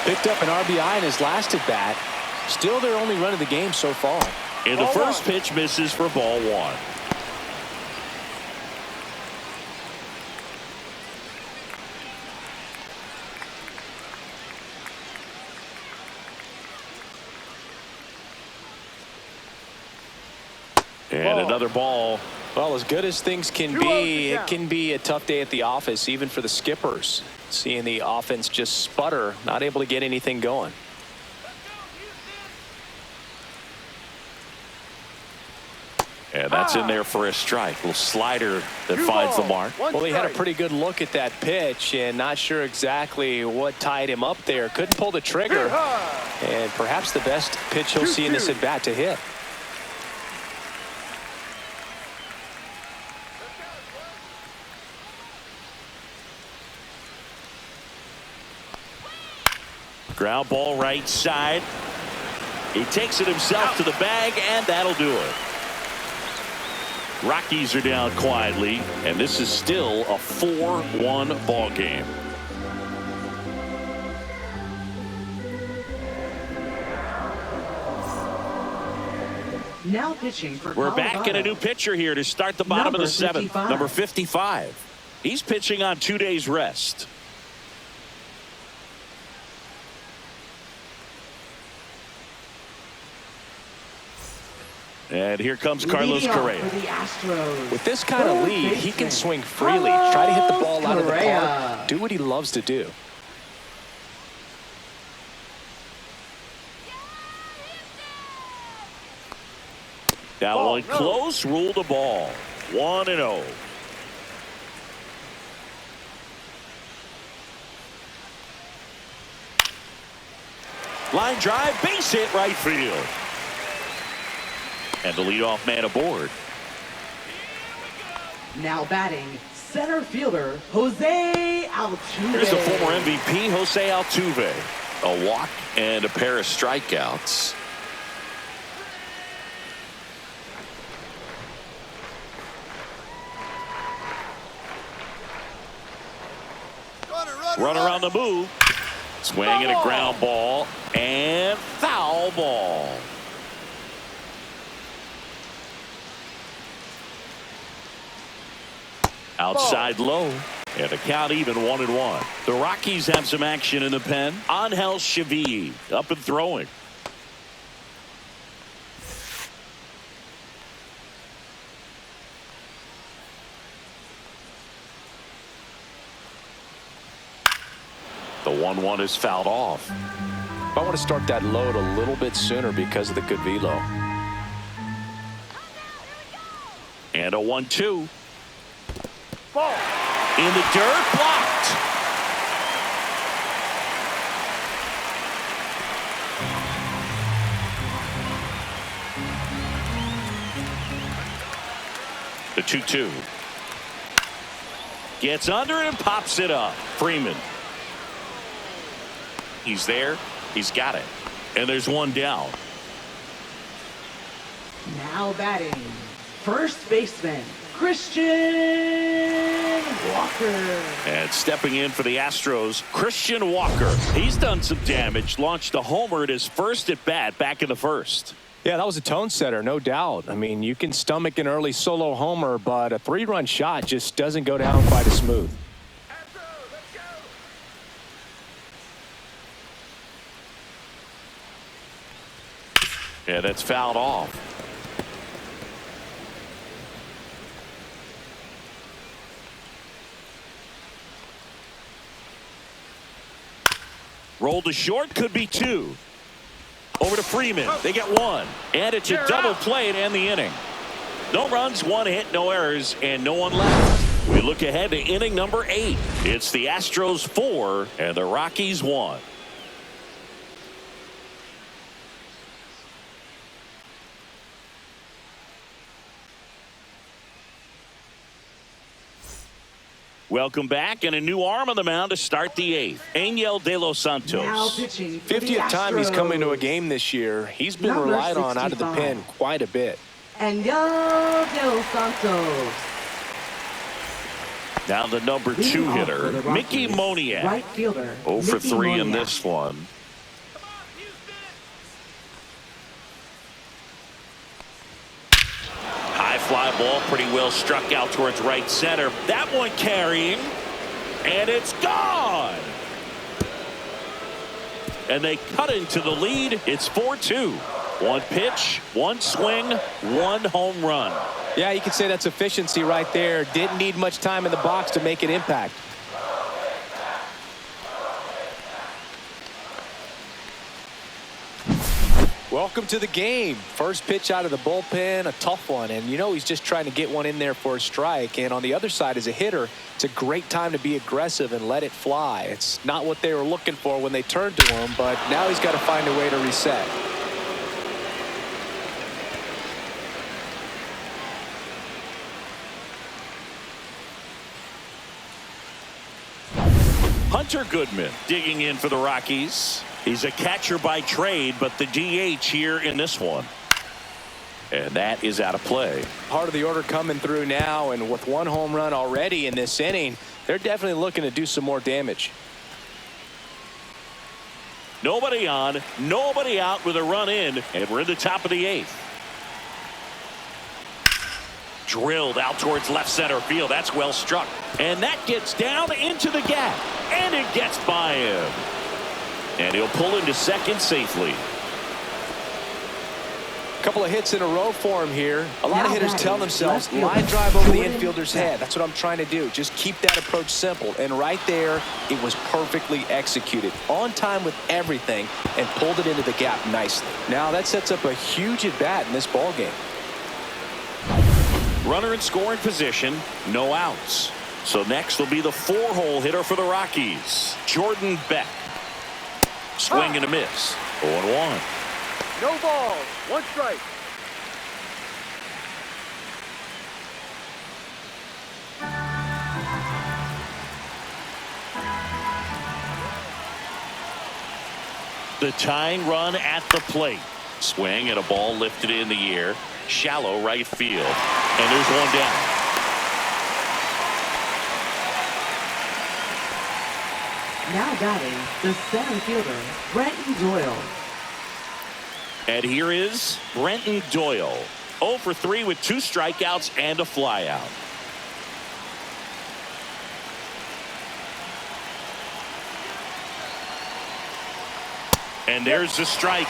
Picked up an RBI in his last at bat. Still their only run of the game so far. And the first pitch misses for ball one. And another ball. Well, as good as things can be, it can be a tough day at the office, even for the skippers. Seeing the offense just sputter, not able to get anything going. And that's in there for a strike. Little slider that finds the mark. Well, he had a pretty good look at that pitch and not sure exactly what tied him up there. Couldn't pull the trigger. And perhaps the best pitch he'll see in this at bat to hit. Ground ball right side. He takes it himself to the bag, and that'll do it. Rockies are down quietly, and this is still a 4-1 ball game. Now pitching for We're Colorado. back in a new pitcher here to start the bottom of the seventh. Number 55. He's pitching on 2 days rest. And here comes Carlos Correa. For the Astros. With this kind of lead, he can swing freely, try to hit the ball out of the park, do what he loves to do. That one close, ruled the ball. 1-0. Line drive, base hit, right field. And the leadoff man aboard. Now batting, center fielder Jose Altuve. Here's the former MVP, Jose Altuve. A walk and a pair of strikeouts. Runner on the move. Swing and a ground ball and foul ball. Outside low. And the count even 1-1. The Rockies have some action in the pen. Angel Chevy up and throwing. The 1-1 is fouled off. I want to start that load a little bit sooner because of the good velo. And a 1-2. Ball. In the dirt, blocked. The 2-2. Gets under it and pops it up. Freeman. He's there. He's got it. And there's one down. Now batting, first baseman Christian Walker. And stepping in for the Astros, Christian Walker. He's done some damage. Launched a homer at his first at bat back in the first. Yeah, that was a tone setter, no doubt. I mean, you can stomach an early solo homer, but a 3-run shot just doesn't go down quite as smooth. Yeah, that's fouled off. Rolled to short, could be 2. Over to Freeman. They get 1. And it's a double play to end the inning. No runs, 1 hit, no errors, and no one left. We look ahead to inning number 8. It's the Astros 4 and the Rockies 1. Welcome back, and a new arm on the mound to start the eighth. Angel De Los Now Santos. pitching for the 50th time he's come into a Astros, game this year. He's been Number relied on out of the 65. pen quite a bit. Angel De Los Santos. Now the number Leading two off for hitter, the Mickey Rockies, Moniak. Right fielder. 0 for Mickey 3 in Moniak. this one. High fly ball, pretty well struck out towards right center. That one carrying, and it's gone. And they cut into the lead. It's 4-2. One pitch, one swing, one home run. Yeah, you could say that's efficiency right there. Didn't need much time in the box to make an impact. Welcome to the game. First pitch out of the bullpen, a tough one. And you know he's just trying to get one in there for a strike. And on the other side, as a hitter, it's a great time to be aggressive and let it fly. It's not what they were looking for when they turned to him, but now he's got to find a way to reset. Hunter Goodman digging in for the Rockies. He's a catcher by trade, but the DH here in this one. And that is out of play. Part of the order coming through now, and with one home run already in this inning, they're definitely looking to do some more damage. Nobody on, nobody out with a run in, and we're in the top of the eighth. Drilled out towards left center field. That's well struck. And that gets down into the gap. And it gets by him. And he'll pull into second safely. A couple of hits in a row for him here. A lot of Now hitters batting, tell themselves, left fielder, line drive over the Jordan infielder's Beck. head. That's what I'm trying to do. Just keep that approach simple. And right there, it was perfectly executed. On time with everything and pulled it into the gap nicely. Now that sets up a huge at-bat in this ball game. Runner in scoring position, no outs. So next will be the four-hole hitter for the Rockies, Jordan Beck. Swing and a miss. 0-1. No ball. One strike. The tying run at the plate. Swing and a ball lifted in the air. Shallow right field. And there's one down. Now batting, the center fielder, Brenton Doyle. And here is Brenton Doyle. 0 for 3 with 2 strikeouts and a flyout. And there's the strike.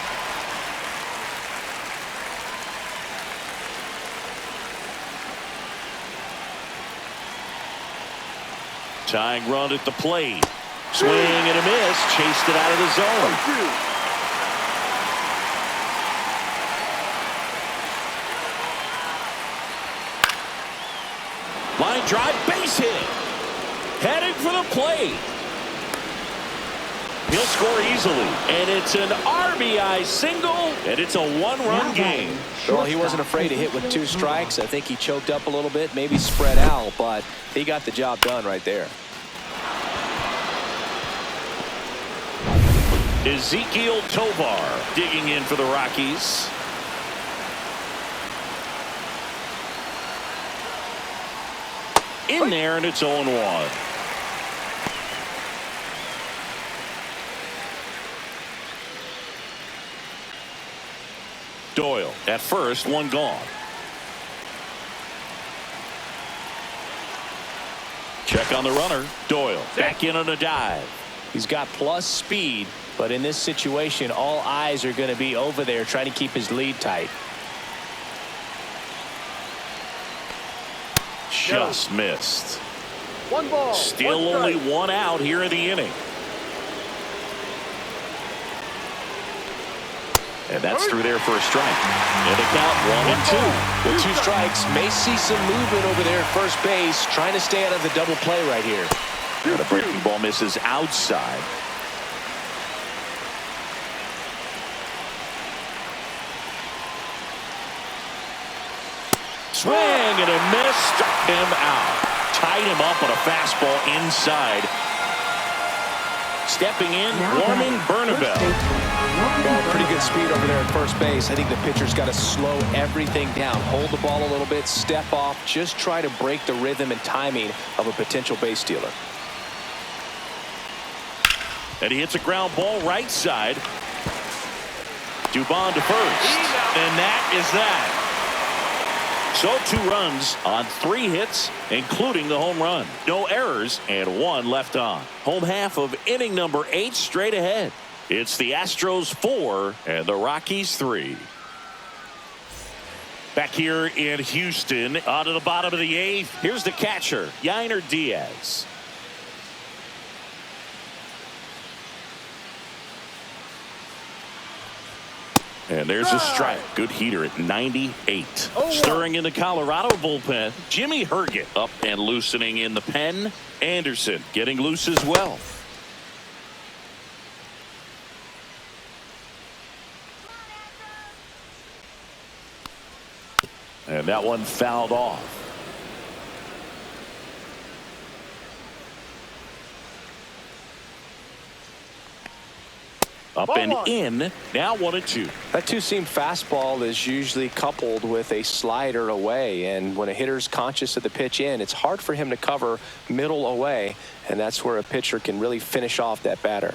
Tying run at the plate. Swing and a miss. Chased it out of the zone. Line drive, base hit. Heading for the plate. He'll score easily. And it's an RBI single. And it's a one-run game. Well, he wasn't afraid to hit with 2 strikes. I think he choked up a little bit, maybe spread out, but he got the job done right there. Ezekiel Tovar digging in for the Rockies. In there, and it's 0-1. Doyle at first, one gone. Check on the runner. Doyle back in on a dive. He's got plus speed, but in this situation, all eyes are going to be over there trying to keep his lead tight. Just missed. One ball. Still one only strike. one out here in the inning. And that's through there for a strike. And the count 1-2. With 2 strikes, may see some movement over there at first base, trying to stay out of the double play right here. And the breaking ball misses outside. Swing and a miss, struck him out. tied him up on a fastball inside. Stepping in, Warming Bernabel. Well, pretty good speed over there at first base. I think the pitcher's got to slow everything down. Hold the ball a little bit, step off, just try to break the rhythm and timing of a potential base stealer. And he hits a ground ball right side. Dubon to first. And that is that. So 2 runs on 3 hits, including the home run. No errors and 1 left on. Home half of inning number 8 straight ahead. It's the Astros 4 and the Rockies 3. Back here in Houston, on to the bottom of the 8th. Here's the catcher, Yainer Diaz. And there's a strike. Good heater at 98. Stirring in the Colorado bullpen, Jimmy Herget up and loosening in the pen. Anderson getting loose as well. And that one fouled off. Up and in. Now 1-2. That two-seam fastball is usually coupled with a slider away, and when a hitter's conscious of the pitch in, it's hard for him to cover middle away, and that's where a pitcher can really finish off that batter.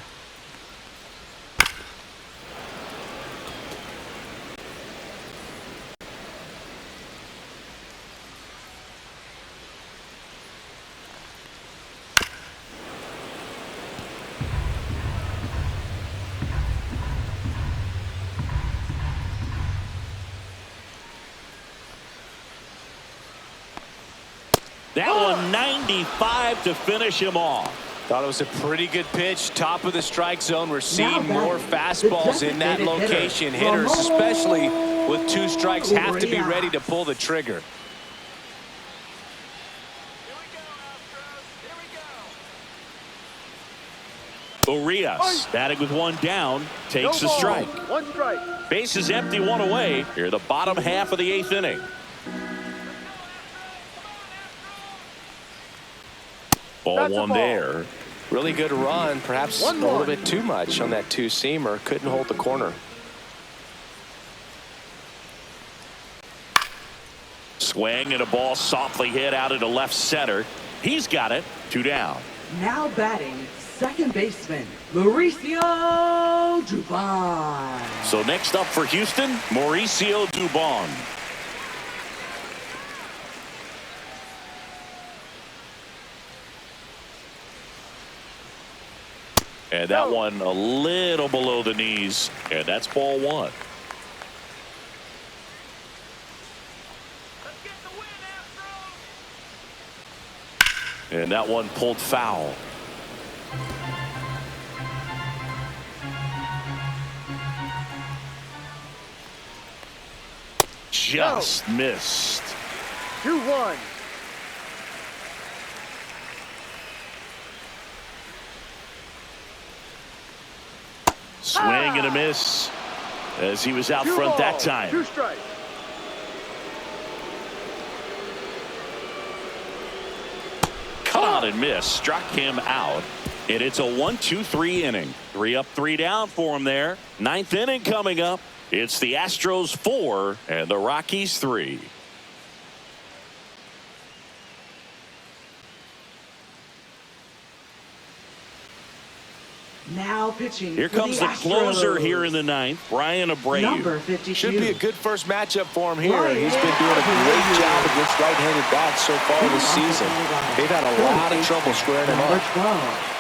That one 95 to finish him off. Thought it was a pretty good pitch. Top of the strike zone. We're seeing more fastballs in that location. Hitters, especially with 2 strikes, have to be ready to pull the trigger. Urias batting with 1 down, takes a strike. 1 strike. Base is empty, 1 away. Here the bottom half of the 8th inning. Ball 1 there. Really good run. Perhaps a little bit too much on that two-seamer. Couldn't hold the corner. Swing and a ball softly hit out into left center. He's got it. 2 down. Now batting, second baseman, Mauricio Dubon. So next up for Houston, Mauricio Dubon. And that one a little below the knees, and that's ball 1. Let's get the win, Astros. And that one pulled foul. Just missed. 2-1. Swing and a miss as he was out front that time. 2 strikes. Caught and missed, struck him out, and it's a 1-2-3 inning. 3 up, 3 down for him there. 9th inning coming up. It's the Astros 4 and the Rockies 3. Now pitching. Here comes the closer here in the 9th, Brian Abreu. Number 52. Should be a good first matchup for him here. He's been doing a great job against right-handed bats so far this season. They've had a lot of trouble squaring him Number up. 12.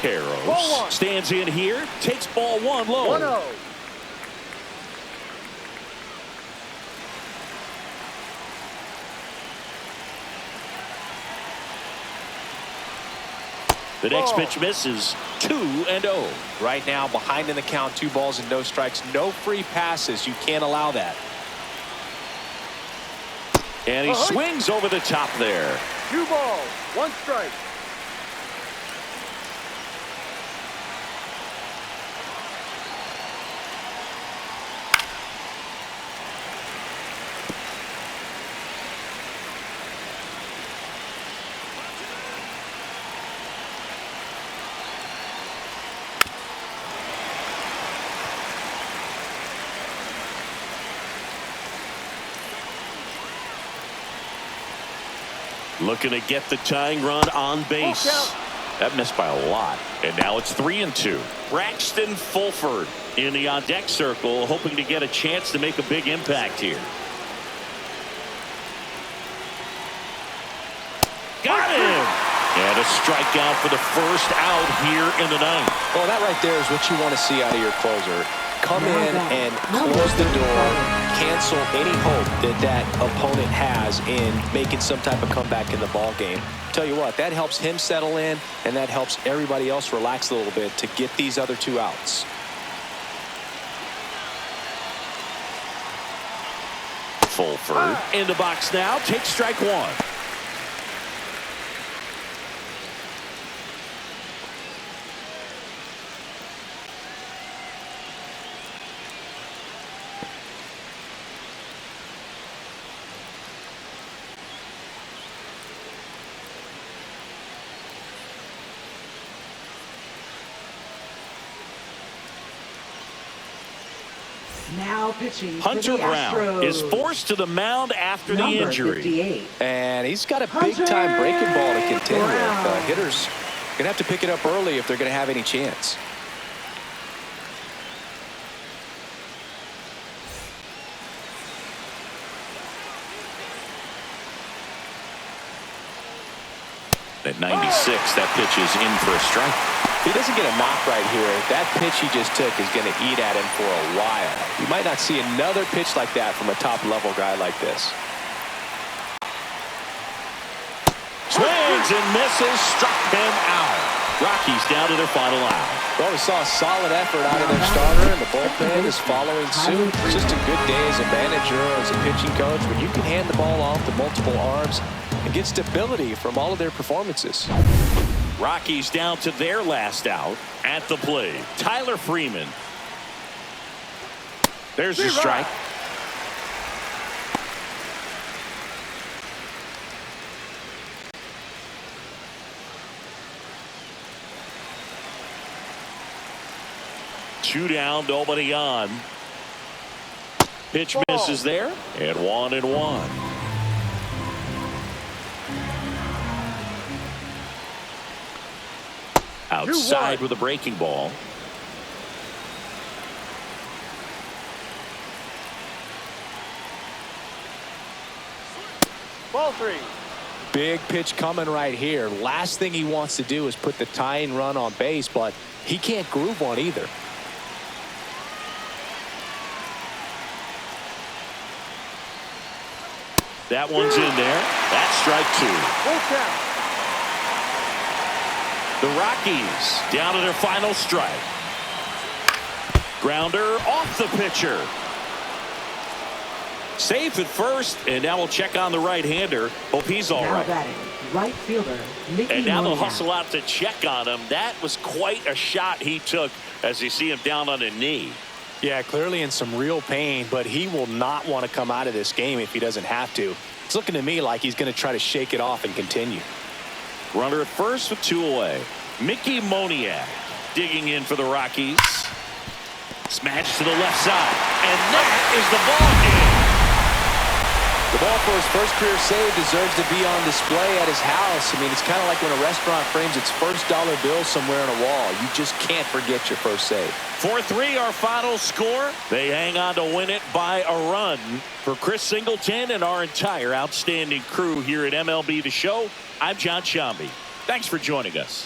Carroll stands in here, takes ball 1 low. 1-0. The next pitch misses. 2-0. Right now, behind in the count, 2 balls and no strikes. No free passes. You can't allow that. And he swings over the top there. 2 balls, 1 strike. Looking to get the tying run on base. That missed by a lot. And now it's 3-2. Braxton Fulford in the on-deck circle, hoping to get a chance to make a big impact here. Got him! And a strikeout for the first out here in the ninth. Well, that right there is what you want to see out of your closer. Come in and close the door, cancel any hope that opponent has in making some type of comeback in the ball game. Tell you what, that helps him settle in, and that helps everybody else relax a little bit to get these other two outs. Fulford in the box now, takes strike one. Now pitching Hunter for the Brown Astros. is forced to the mound after the Number injury. 58. And he's got a big-time breaking ball to contend with. Hitters going to have to pick it up early if they're going to have any chance. At 96, that pitch is in for a strike. If he doesn't get a knock right here, that pitch he just took is going to eat at him for a while. You might not see another pitch like that from a top-level guy like this. Swings and misses, struck him out. Rockies down to their final out. Well, we saw a solid effort out of their starter, and the bullpen is following suit. It's just a good day as a manager or as a pitching coach when you can hand the ball off to multiple arms and get stability from all of their performances. Rockies down to their last out at the plate. Tyler Freeman. There's the strike. Two down, nobody on. Pitch misses there, and 1-1. Outside with a breaking ball. Ball three. Big pitch coming right here. Last thing he wants to do is put the tying run on base, but he can't groove one either. That one's in there. That's strike two. Full count. The Rockies down to their final strike. Grounder off the pitcher. Safe at first, and now we'll check on the right-hander. Hope he's all Now right. batting, right fielder, Mickey And now they'll Monahan. hustle out to check on him. That was quite a shot he took as you see him down on a knee. Yeah, clearly in some real pain, but he will not want to come out of this game if he doesn't have to. It's looking to me like he's going to try to shake it off and continue. Runner at first with two away. Mickey Moniak digging in for the Rockies. Smash to the left side. And that is the ball game. The ball for his first career save deserves to be on display at his house. I mean, it's kind of like when a restaurant frames its first dollar bill somewhere on a wall. You just can't forget your first save. 4-3 our final score. They hang on to win it by a run. For Chris Singleton and our entire outstanding crew here at MLB The Show, I'm John Shambi. Thanks for joining us.